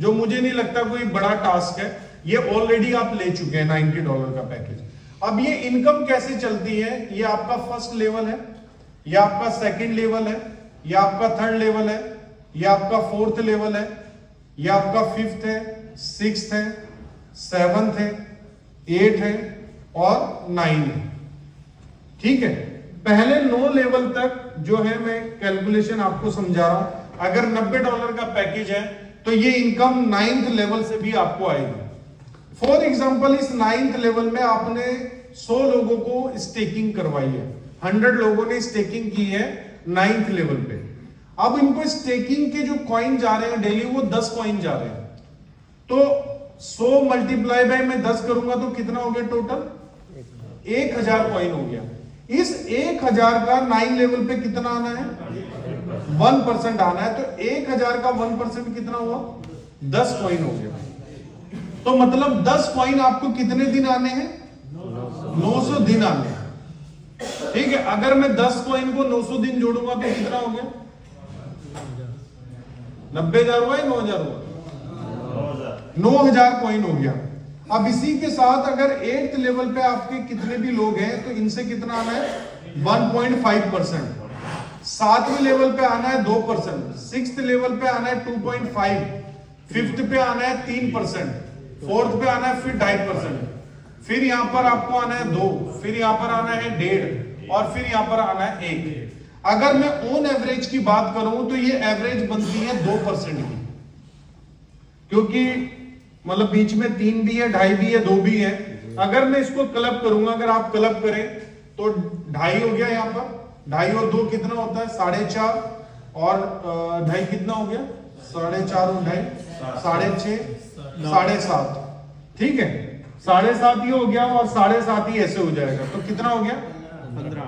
जो मुझे नहीं लगता कोई बड़ा टास्क है। ये ऑलरेडी आप ले चुके हैं $90 का पैकेज। अब ये इनकम कैसे चलती है, ये आपका फर्स्ट लेवल है, ये आपका सेकंड लेवल है, ये आपका थर्ड लेवल है, ये आपका 4th लेवल है, ये आपका 5th है, 6th है, 7th है, 8 है और 9 है। ठीक है, पहले 9 लेवल तक जो है मैं कैलकुलेशन आपको समझा रहा हूं। अगर $90 का पैकेज है तो ये इनकम 9th लेवल से भी आपको आएगी। फॉर एग्जांपल इस 9th लेवल में आपने 100 लोगों को स्टेकिंग करवाई है, 100 लोगों ने स्टेकिंग की है 9th लेवल पे। अब इनको स्टेकिंग के जो कॉइन जा रहे हैं डेली वो 10 कॉइन जा रहे हैं, तो 100 मल्टीप्लाई बाय मैं 10 करूंगा तो कितना हो गया टोटल? 1000 कॉइन हो गया। इस 1000 का 9 लेवल पे कितना आना है? 1% आना है। तो 1000 का 1% कितना हुआ? 10 कॉइन हो गया। तो मतलब 10 कॉइन आपको कितने दिन आने हैं? 900 दिन आने हैं। ठीक है, अगर मैं 10 कॉइन को 900 दिन जोड़ूंगा तो कितना हो गया? 90,000 हुआ या 9,000 हुआ? 9,000 कॉइन हो गया। अब इसी के साथ अगर 8th लेवल पे आपके कितने भी लोग हैं तो इनसे कितना आना है? 1.5%। 7वें लेवल पे आना है 2%, 6th लेवल पे आना है 2.5, 5th पे आना है 3%, 4th पे आना है फिर 2.5%, फिर यहां पर आपको आना है 2, फिर यहां पर आना है 1.5 और फिर यहां पर आना है 1। अगर मैं ऑन एवरेज की बात करूं तो ये एवरेज बनती है 2% की, क्योंकि मतलब बीच में 3 भी है, 2.5 भी है, 2 भी है। अगर मैं इसको क्लब करूंगा, अगर आप क्लब करें तो 2.5 हो गया, यहां पर 2.5 और 2 कितना होता है? 4.5 और 2.5 कितना हो गया? 4.5 और 2.5 6.5 7.5। ठीक है, 7.5 ही हो गया और 7.5 ही ऐसे हो जाएगा, तो कितना हो गया?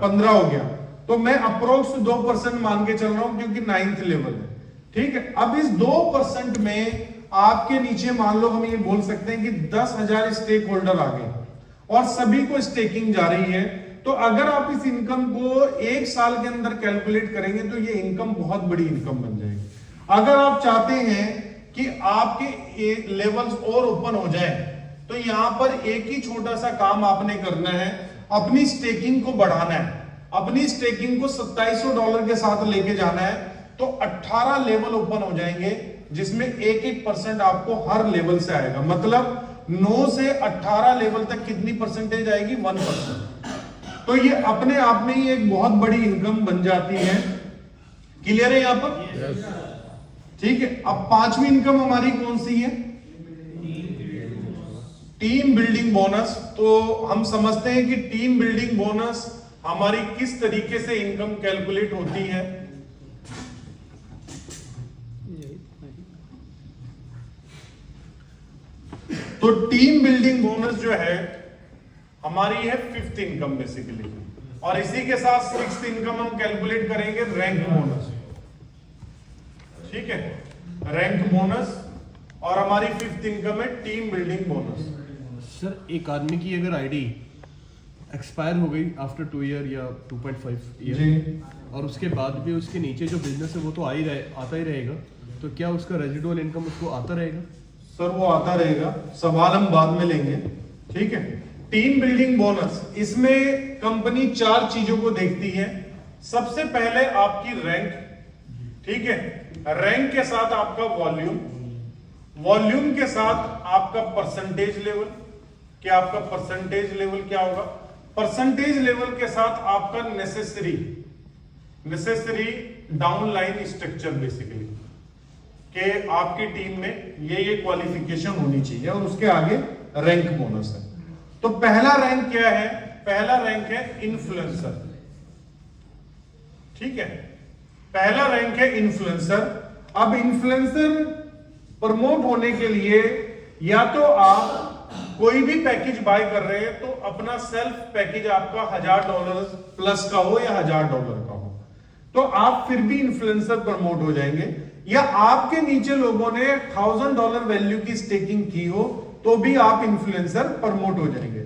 15 हो गया। तो मैं अप्रोक्स 2% मान के चल रहा हूं क्योंकि 9th लेवल है। ठीक है, अब इस 2% में आपके नीचे मान लो हम ये बोल सकते हैं कि 10,000 स्टेक होल्डर आ गए और सभी को स्टेकिंग जा रही है। तो अगर आप इस इनकम को 1 साल के अंदर कैलकुलेट करेंगे तो ये इनकम बहुत बड़ी इनकम बन जाएगी। अगर आप चाहते हैं कि आपके लेवल्स और ओपन हो जाए तो यहां पर एक ही छोटा सा काम आपने करना है, अपनी स्टेकिंग को बढ़ाना है। अपनी स्टेकिंग को $2700 के साथ लेके जाना है तो 18 लेवल ओपन हो जाएंगे, जिसमें 1% आपको हर लेवल से आएगा। मतलब 9 से 18 लेवल तक कितनी परसेंटेज आएगी? 1%। तो ये अपने आप में ही एक बहुत बड़ी इनकम बन जाती है। क्लियर है यहां पर? ठीक है, अब 5वीं इनकम हमारी कौन सी है? Team building bonus. तो हम समझते हैं कि टीम बिल्डिंग बोनस हमारी किस तरीके से इनकम कैलकुलेट होती है। तो टीम बिल्डिंग बोनस जो है हमारी है 5th इनकम बेसिकली, और इसी के साथ 6th इनकम हम कैलकुलेट करेंगे रैंक बोनस। ठीक है, रैंक बोनस, और हमारी 5th इनकम है टीम बिल्डिंग बोनस। सर, एक आदमी की अगर आईडी एक्सपायर हो गई आफ्टर 2 ईयर या 2.5 ईयर और उसके बाद भी उसके नीचे जो बिजनेस है वो तो आता ही रहेगा, तो क्या उसका रेजिडुअल इनकम उसको आता रहेगा? सर वो आता रहेगा, सवाल हम बाद में लेंगे। ठीक है, टीम बिल्डिंग बोनस, इसमें कंपनी 4 चीजों को देखती है। सबसे पहले आपकी रैंक। ठीक है, रैंक के साथ आपका वॉल्यूम, वॉल्यूम के साथ आपका परसेंटेज लेवल। क्या आपका परसेंटेज लेवल क्या होगा? परसेंटेज लेवल के साथ आपका नेसेसरी डाउनलाइन स्ट्रक्चर बेसिकली कि आपकी टीम में ये क्वालिफिकेशन होनी चाहिए, और उसके आगे रैंक बोनस है। तो पहला रैंक क्या है? पहला रैंक है इन्फ्लुएंसर। ठीक है, पहला रैंक है इन्फ्लुएंसर। अब इन्फ्लुएंसर प्रमोट होने के लिए या तो आप कोई भी पैकेज बाय कर रहे हैं तो अपना सेल्फ पैकेज आपका $1000 प्लस का हो या $1000 का हो, तो आप फिर भी इन्फ्लुएंसर प्रमोट हो जाएंगे। या आपके नीचे लोगों ने $1000 वैल्यू की स्टेकिंग की हो तो भी आप इन्फ्लुएंसर प्रमोट हो जाएंगे।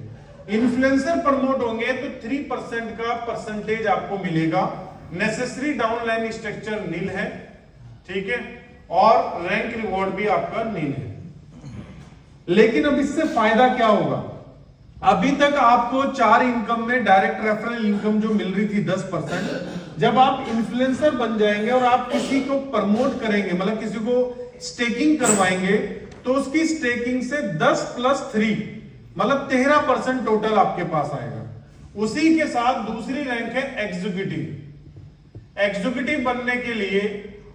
इन्फ्लुएंसर प्रमोट होंगे तो 3% का परसेंटेज आपको मिलेगा। नेसेसरी डाउनलाइन स्ट्रक्चर नील है। ठीक है, और रैंक रिवॉर्ड भी आपका नील है। लेकिन अब इससे फायदा क्या होगा? अभी तक आपको 4 इनकम में डायरेक्ट रेफरल इनकम जो मिल रही थी 10%, जब आप इन्फ्लुएंसर बन जाएंगे और आप किसी को प्रमोट करेंगे, मतलब किसी को स्टेकिंग करवाएंगे, तो उसकी स्टेकिंग से 10 + 3 मतलब 13% टोटल आपके पास आएगा। उसी के साथ दूसरी रैंक है एग्जीक्यूटिव। एग्जीक्यूटिव बनने के लिए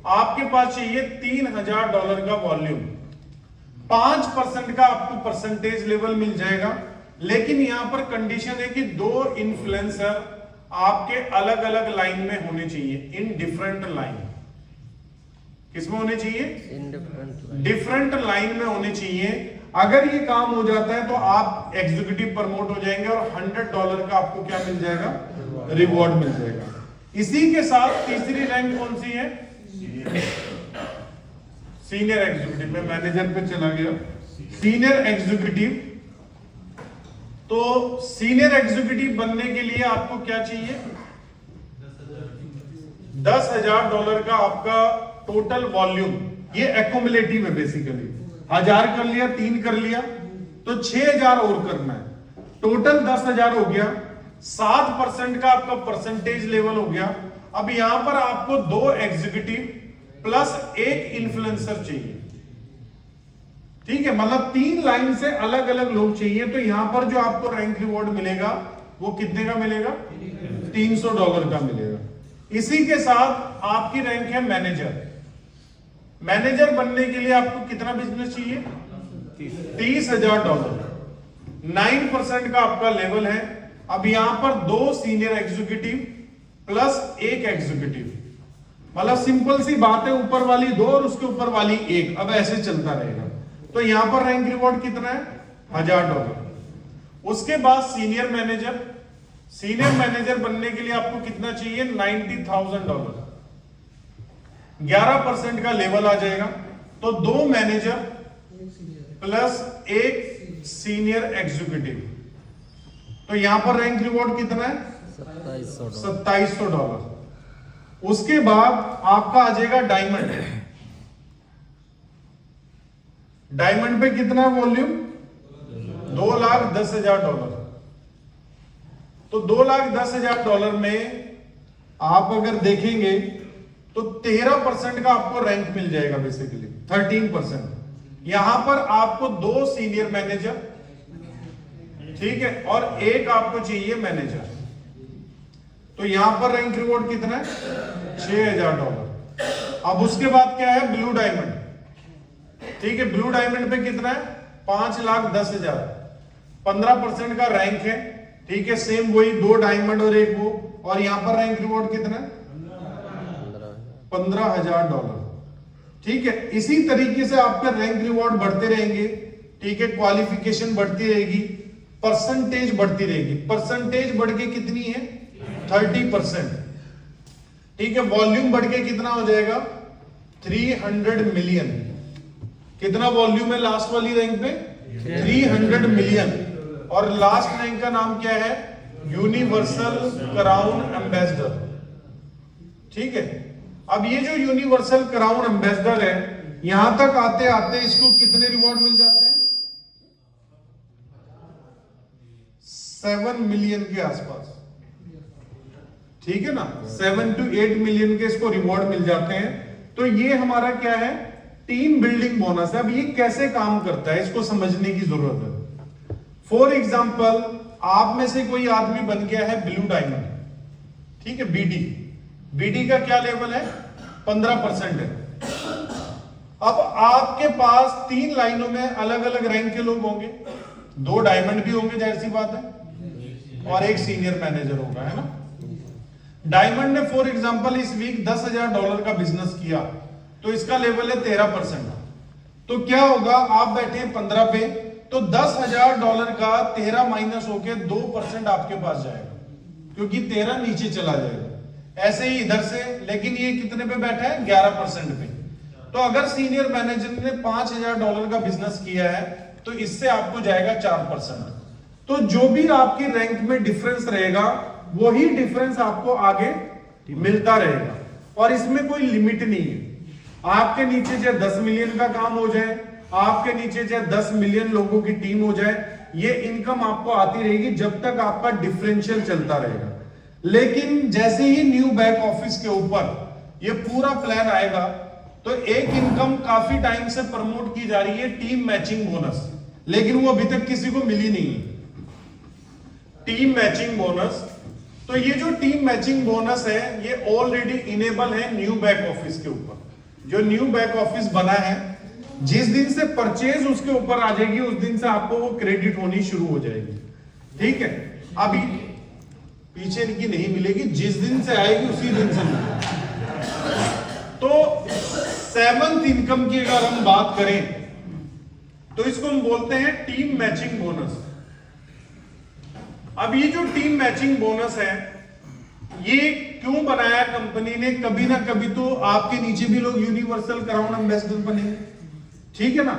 आपके पास चाहिए $3000 का वॉल्यूम, 5% का आपको परसेंटेज लेवल मिल जाएगा। लेकिन यहां पर कंडीशन है कि 2 इन्फ्लुएंसर आपके अलग अलग लाइन में होने चाहिए, इन डिफरेंट लाइन। किसमें होने चाहिए? डिफरेंट लाइन में होने चाहिए। अगर ये काम हो जाता है तो आप एग्जीक्यूटिव प्रमोट हो जाएंगे और $100 का आपको क्या मिल जाएगा? रिवॉर्ड मिल जाएगा। इसी के साथ तीसरी रैंक कौन सी है? Senior executive. मैं मैनेजर पे चला गया। Senior executive. तो सीनियर एग्जीक्यूटिव बनने के लिए आपको क्या चाहिए? $10,000 का आपका टोटल वॉल्यूम। ये एक्युमुलेटिव है बेसिकली। 1000 कर लिया, 3 कर लिया, तो 6000 और करना है। टोटल 10,000 हो गया। 7% का आपका परसेंटेज लेवल हो गया। अब यहां पर आपको 2 एग्जीक्यूटिव प्लस 1 इन्फ्लुएंसर चाहिए। ठीक है, मतलब 3 लाइन से अलग अलग लोग चाहिए। तो यहां पर जो आपको रैंक रिवॉर्ड मिलेगा वो कितने का मिलेगा? $300 का मिलेगा। इसी के साथ आपकी रैंक है मैनेजर। मैनेजर बनने के लिए आपको कितना बिजनेस चाहिए? $30,000। 9% का आपका लेवल है। अब यहां पर 2 सीनियर एग्जीक्यूटिव प्लस 1 एग्जीक्यूटिव, मतलब सिंपल सी बात है, ऊपर वाली 2 और उसके ऊपर वाली 1। अब ऐसे चलता रहेगा। तो यहां पर रैंक रिवॉर्ड कितना है? $1000। उसके बाद सीनियर मैनेजर। सीनियर मैनेजर बनने के लिए आपको कितना चाहिए? $90,000। 11% का लेवल आ जाएगा। तो 2 मैनेजर प्लस 1 सीनियर एग्जीक्यूटिव। तो यहां पर रैंक रिवॉर्ड कितना है? $2700। उसके बाद आपका आ जाएगा डायमंड। डायमंड पे कितना वॉल्यूम? $2,10,000। तो $2,10,000 में आप अगर देखेंगे तो 13% का आपको रैंक मिल जाएगा बेसिकली, 13%। यहां पर आपको 2 सीनियर मैनेजर, ठीक है, और 1 आपको चाहिए मैनेजर। तो यहां पर रैंक रिवॉर्ड कितना है? $6,000। अब उसके बाद क्या है? Blue diamond. ठीक है, ब्लू डायमंड पे कितना है? $5,10,000। 15% का रैंक है। ठीक है, सेम वही 2 डायमंड और 1 वो। और यहां पर रैंक रिवॉर्ड कितना है? $15,000। ठीक है, इसी तरीके से आपके रैंक रिवॉर्ड बढ़ते रहेंगे। ठीक है, क्वालिफिकेशन बढ़ती रहेगी, परसेंटेज बढ़ती रहेगी। परसेंटेज बढ़ के कितनी है? 30%। ठीक है, वॉल्यूम बढ़ के कितना हो जाएगा? 300 मिलियन। कितना वॉल्यूम है लास्ट वाली रैंक पे? 300 मिलियन। और लास्ट रैंक का नाम क्या है? Universal crown ambassador. ठीक है, अब ये जो यूनिवर्सल क्राउन एम्बेसडर है, यहां तक आते आते इसको कितने रिवॉर्ड मिल जाते हैं? 7 मिलियन के आसपास। ठीक है ना, 7 to 8 मिलियन के इसको रिवॉर्ड मिल जाते हैं। तो ये हमारा क्या है? टीम बिल्डिंग बोनस है। अब ये कैसे काम करता है इसको समझने की जरूरत है। फॉर एग्जाम्पल, आप में से कोई आदमी बन गया है ब्लू डायमंड। ठीक है, बीडी। बीडी का क्या लेवल है? 15% है। अब आपके पास 3 लाइनों में अलग अलग रैंक के लोग होंगे। 2 डायमंड भी होंगे, जाहिर सी बात है, और 1 सीनियर मैनेजर होगा, है ना। डायमंड ने फॉर एग्जांपल इस वीक $10,000 का बिजनेस किया, तो इसका लेवल है 13%। तो क्या होगा? आप बैठे 15 पे, तो $10,000 का 13 माइनस होके 2% आपके पास जाएगा, क्योंकि 13 नीचे चला जाएगा। ऐसे ही इधर से, लेकिन ये कितने पे बैठा है? 11% पे। तो अगर सीनियर मैनेजर ने $5,000 का बिजनेस किया है, तो इससे आपको जाएगा 4%। तो जो भी आपकी रैंक में डिफरेंस रहेगा, वही डिफरेंस आपको आगे मिलता रहेगा, और इसमें कोई लिमिट नहीं है। आपके नीचे चाहे 10 मिलियन का काम हो जाए, आपके नीचे चाहे 10 मिलियन लोगों की टीम हो जाए, ये इनकम आपको आती रहेगी जब तक आपका डिफरेंशियल चलता रहेगा। लेकिन जैसे ही न्यू बैक ऑफिस के ऊपर ये पूरा प्लान आएगा तो एक इनकम काफी टाइम से प्रमोट की जा रही है, टीम मैचिंग बोनस, लेकिन वो अभी तक किसी को मिली नहीं है। टीम मैचिंग बोनस, तो ये जो टीम मैचिंग बोनस है ये ऑलरेडी इनेबल है न्यू बैक ऑफिस के ऊपर। जो न्यू बैक ऑफिस बना है, जिस दिन से परचेज उसके ऊपर आ जाएगी उस दिन से आपको वो क्रेडिट होनी शुरू हो जाएगी। ठीक है, अभी पीछे की नहीं मिलेगी, जिस दिन से आएगी उसी दिन से मिलेगी। तो 7th इनकम की अगर हम बात करें तो इसको हम बोलते हैं टीम मैचिंग बोनस। अब ये जो टीम मैचिंग बोनस है ये क्यों बनाया कंपनी ने? कभी ना कभी तो आपके नीचे भी लोग यूनिवर्सल क्राउन एम्बेसडर बनेंगे, ठीक है ना,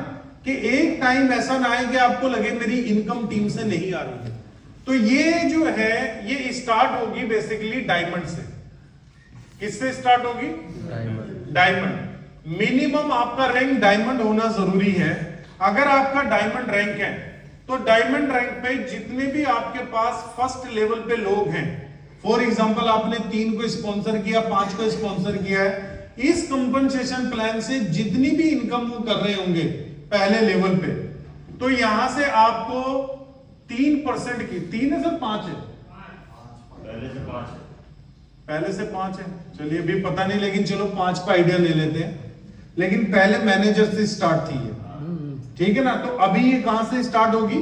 कि एक टाइम ऐसा ना आए कि आपको लगे मेरी इनकम टीम से नहीं आ रही है। तो ये जो है ये स्टार्ट होगी बेसिकली डायमंड से। किससे स्टार्ट होगी? डायमंड। मिनिमम आपका रैंक डायमंड होना जरूरी है। अगर आपका डायमंड रैंक है तो डायमंड रैंक पे जितने भी आपके पास फर्स्ट लेवल पे लोग हैं, फॉर एग्जांपल आपने 3 को स्पॉन्सर किया, 5 को स्पॉन्सर किया है, इस कंपनसेशन प्लान से जितनी भी इनकम वो कर रहे होंगे पहले लेवल पे, तो यहां से आपको 3% की, 3 है सर 5 है? पहले से 5 है, चलिए अभी पता नहीं, लेकिन चलो 5 का आइडिया ले लेते हैं। लेकिन पहले मैनेजर से स्टार्ट थी ये, ठीक है ना, तो अभी ये कहां से स्टार्ट होगी?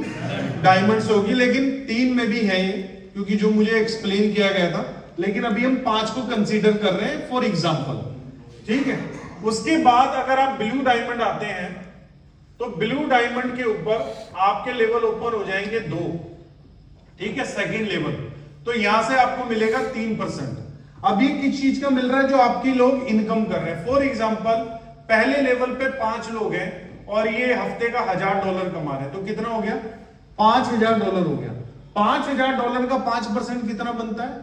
डायमंड से होगी, लेकिन 3 में भी है ये, क्योंकि जो मुझे एक्सप्लेन किया गया था, लेकिन अभी हम 5 को कंसीडर कर रहे हैं फॉर एग्जांपल, ठीक है। उसके बाद अगर आप ब्लू डायमंड आते हैं तो ब्लू डायमंड के ऊपर आपके लेवल ओपन हो जाएंगे 2, ठीक है, सेकंड लेवल, तो यहां से आपको मिलेगा 3%। अभी किस चीज का मिल रहा है? जो आपकी लोग इनकम कर रहे हैं। फॉर एग्जांपल पहले लेवल पे 5 लोग हैं और ये हफ्ते का $1000 कमा रहे हैं, तो कितना हो गया? $5000 हो गया। $5000 का 5% कितना बनता है?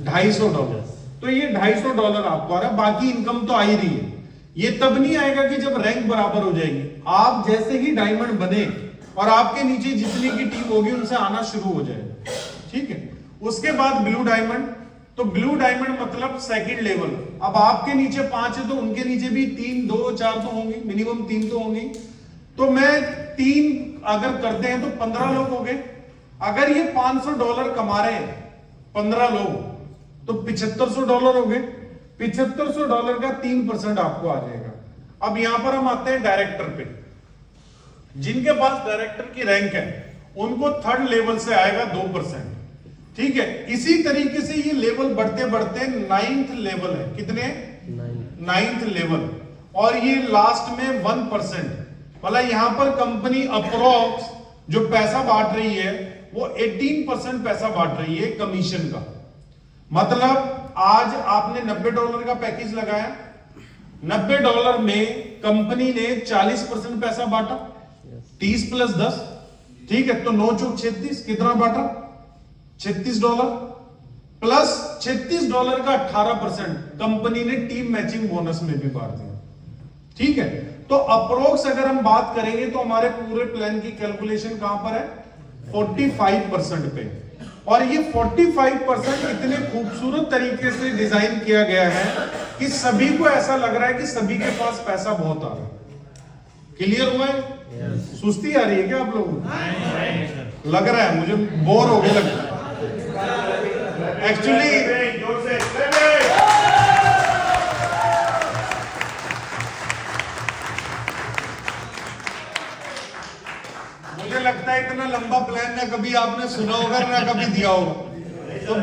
$250। तो ये $250 आपको आ रहा है, बाकी इनकम तो आ ही रही है। ये तब नहीं आएगा कि जब रैंक बराबर हो जाएगी। आप जैसे ही डायमंड बने और आपके नीचे जितनी की टीम होगी उनसे आना शुरू हो जाएगा, ठीक है। उसके बाद ब्लू डायमंड, तो ब्लू डायमंड मतलब सेकंड लेवल। अब आपके नीचे 5 है तो उनके नीचे भी 3, 2, 4 तो होंगे, मिनिमम 3 तो होंगे। तो मैं 3 अगर करते हैं तो 15 लोग हो गए। अगर ये $500 कमा रहे हैं 15 लोग, तो $7500 हो गए। $7500 का 3% आपको आ जाएगा। अब यहां पर हम आते हैं डायरेक्टर पे। जिनके पास डायरेक्टर की रैंक है उनको 3rd लेवल से आएगा 2%, ठीक है। इसी तरीके से ये लेवल बढ़ते बढ़ते 9th लेवल है। कितने? 9th लेवल, और ये लास्ट में 1%। मतलब यहां पर कंपनी अप्रोक्स जो पैसा बांट रही है वो 18% पैसा बांट रही है कमीशन का। मतलब आज आपने $90 का पैकेज लगाया, $90 में कंपनी ने 40% पैसा बांटा, 30 + 10, ठीक है, तो 9 चौक 36, कितना बांटा? $36 प्लस $36 का 18% कंपनी ने टीम मैचिंग बोनस में भी बांट दिया, ठीक है। तो अप्रोक्स अगर हम बात करेंगे तो हमारे पूरे प्लान की कैलकुलेशन कहां पर है? 45% पे। और ये 45% इतने खूबसूरत तरीके से डिजाइन किया गया है कि सभी को ऐसा लग रहा है कि सभी के पास पैसा बहुत आ रहा है। क्लियर हुआ है? सुस्ती आ रही है क्या आप लोगों को? लग रहा है, मुझे बोर हो गए लगता है एक्चुअली। मुझे लगता है इतना लंबा प्लान ना कभी आपने सुना होगा ना कभी दिया होगा, तो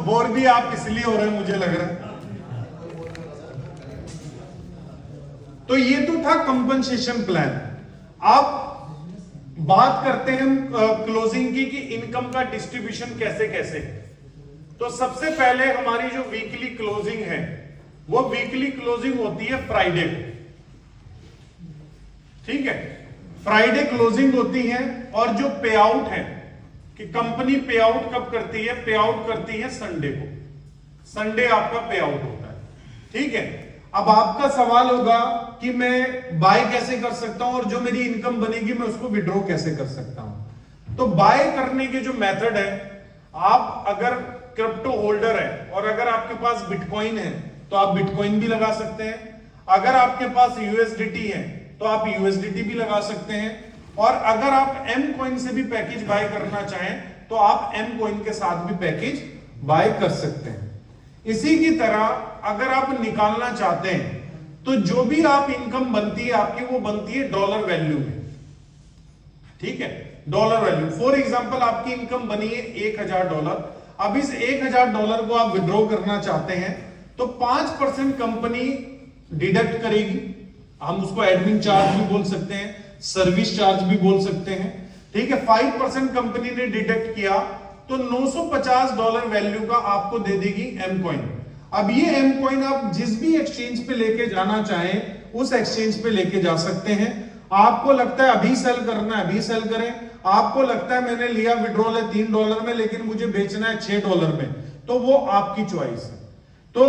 बोर भी आप इसलिए हो रहे हैं मुझे लग रहा है। तो ये तो था कंपनसेशन प्लान। अब बात करते हैं हम क्लोजिंग की कि इनकम का डिस्ट्रीब्यूशन कैसे कैसे। तो सबसे पहले हमारी जो वीकली क्लोजिंग है वो वीकली क्लोजिंग होती है फ्राइडे को, ठीक है। फ्राइडे क्लोजिंग होती है, और जो पे आउट है कि कंपनी पे आउट कब करती है? पे आउट करती है संडे को। संडे आपका पे आउट होता है, ठीक है। अब आपका सवाल होगा कि मैं बाय कैसे कर सकता हूं और जो मेरी इनकम बनेगी मैं उसको विड्रॉ कैसे कर सकता हूं। तो बाय करने के जो मेथड है, आप अगर क्रिप्टो होल्डर है और अगर आपके पास बिटकॉइन है तो आप बिटकॉइन भी लगा सकते हैं, अगर आपके पास यूएसडीटी है तो आप यूएसडीटी भी लगा सकते हैं, और अगर आप एम कॉइन से भी पैकेज बाय करना चाहें तो आप एम कॉइन के साथ भी पैकेज बाय कर सकते हैं। इसी की तरह अगर आप निकालना चाहते हैं तो जो भी आप इनकम बनती है आपकी, वो बनती है डॉलर वैल्यू में, ठीक है, डॉलर वैल्यू। फॉर एग्जांपल आपकी इनकम बनी है $1000, अब इस $1000 को आप विड्रॉ करना चाहते हैं तो 5% कंपनी डिडक्ट करेगी, हम उसको एडमिन चार्ज भी बोल सकते हैं, सर्विस चार्ज भी बोल सकते हैं, ठीक है। 5% कंपनी ने डिडक्ट किया तो $950 वैल्यू का आपको दे देगी एम कॉइन। अब ये एम कॉइन आप जिस भी एक्सचेंज पे लेके जाना चाहें उस एक्सचेंज पे लेके जा सकते हैं। आपको लगता है अभी सेल करना है अभी सेल करें, आपको लगता है मैंने लिया विड्रॉल है $3 में लेकिन मुझे बेचना है $6 में, तो वो आपकी चॉइस है। तो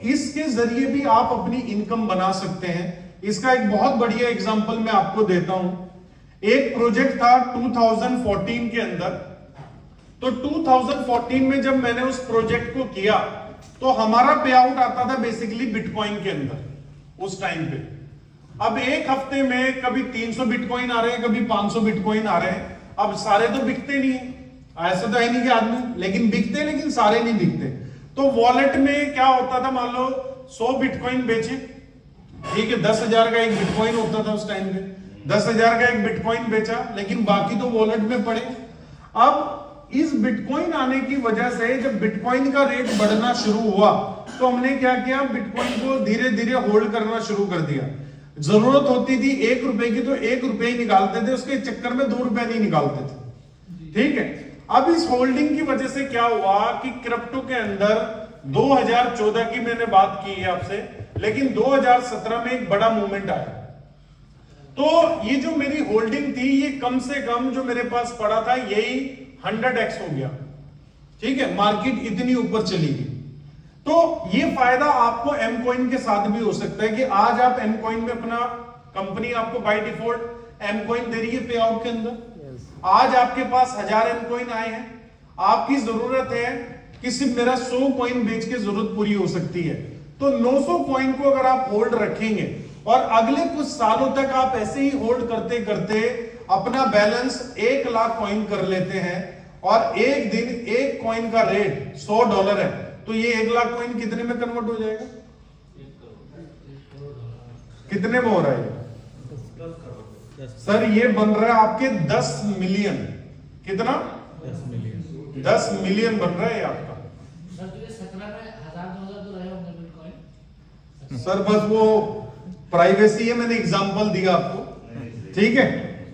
इसके जरिए भी आप अपनी इनकम बना सकते हैं। इसका एक बहुत बढ़िया एग्जांपल मैं आपको देता हूं। एक प्रोजेक्ट था 2014 के अंदर, तो 2014 में जब मैंने उस प्रोजेक्ट को किया तो हमारा पे आउट आता था बेसिकली बिटकॉइन के अंदर उस टाइम पे। अब एक हफ्ते में कभी 300 बिटकॉइन आ रहे हैं, कभी 500 बिटकॉइन आ रहे हैं। अब सारे तो बिकते नहीं है, ऐसा तो है नहीं कि आदमी, लेकिन बिकते, लेकिन सारे नहीं बिकते। तो वॉलेट में क्या होता था, मान लो 100 बिटकॉइन बेचे, ठीक है, 10,000 का एक बिटकॉइन होता था उस टाइम पे, 10,000 का एक बिटकॉइन बेचा, लेकिन बाकी तो वॉलेट में पड़े। अब इस बिटकॉइन आने की वजह से जब बिटकॉइन का रेट बढ़ना शुरू हुआ तो हमने क्या किया, बिटकॉइन को धीरे धीरे होल्ड करना शुरू कर दिया। जरूरत होती थी ₹1 की तो ₹1 ही निकालते थे, उसके चक्कर में ₹2 नहीं निकालते थे, ठीक है। अब इस होल्डिंग की वजह से क्या हुआ कि क्रिप्टो के अंदर 2014 की मैंने बात की है आपसे, लेकिन 2017 में एक बड़ा मूवमेंट आया। तो ये जो मेरी होल्डिंग थी ये कम से कम जो मेरे पास पड़ा था यही 100x हो गया, ठीक है, मार्केट इतनी ऊपर चली गई। तो ये फायदा आपको एम कॉइन के साथ भी हो सकता है कि आज आप एम कॉइन में अपना, कंपनी आपको बाय डिफॉल्ट एम कॉइन दे रही है पे आउट के अंदर। आज आपके पास 1000 एम कॉइन आए हैं, आपकी जरूरत है कि सिर्फ मेरा 100 कॉइन बेच के जरूरत पूरी हो सकती है, तो 900 कॉइन को अगर आप होल्ड रखेंगे और अगले कुछ सालों तक आप ऐसे ही होल्ड करते करते अपना बैलेंस 1 लाख कॉइन कर लेते हैं और एक दिन एक कॉइन का रेट $100 है, तो ये 1 लाख कॉइन कितने में कन्वर्ट हो जाएगा, कितने में हो रहा है सर? ये बन रहा है आपके 10 मिलियन। कितना? 10 मिलियन बन रहा है आपका सर। बस वो प्राइवेसी है, मैंने एग्जांपल दिया आपको, ठीक है।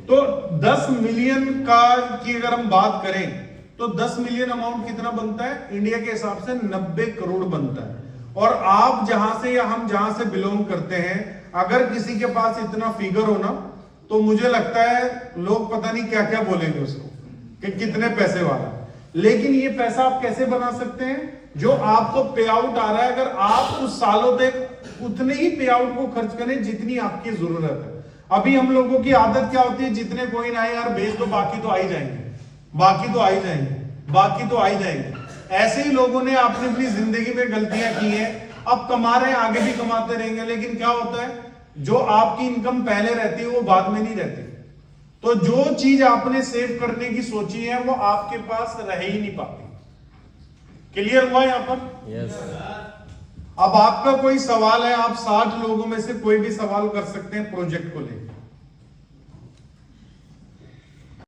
तो 10 मिलियन का की अगर हम बात करें तो 10 मिलियन अमाउंट कितना बनता है? इंडिया के हिसाब से 90 करोड़ बनता है। और आप जहां से या हम जहां से बिलोंग करते हैं, अगर किसी के पास इतना फिगर हो ना, तो मुझे लगता है लोग पता नहीं क्या क्या बोलेंगे उसको कि कितने पैसे वाला। लेकिन ये पैसा आप कैसे बना सकते हैं? जो आपको पे आउट आ रहा है, अगर आप कुछ सालों तक उतने ही पे आउट को खर्च करें जितनी आपकी जरूरत है। अभी हम लोगों की आदत क्या होती है, जितने कॉइन आए यार बेच दो, बाकी तो आ ही जाएंगे, बाकी तो आ ही जाएंगे, बाकी तो आ ही जाएंगे। ऐसे ही लोगों ने आपने अपनी जिंदगी में गलतियां की हैं, अब कमा रहे हैं, आगे भी कमाते रहेंगे, लेकिन क्या होता है, जो आपकी इनकम पहले रहती है वो बाद में नहीं रहती। तो जो चीज आपने सेव करने की सोची है वो आपके पास रह ही नहीं पाती। क्लियर हुआ यहां पर? यस। अब आपका कोई सवाल है, आप 60 लोगों में से कोई भी सवाल कर सकते हैं प्रोजेक्ट को लेकर।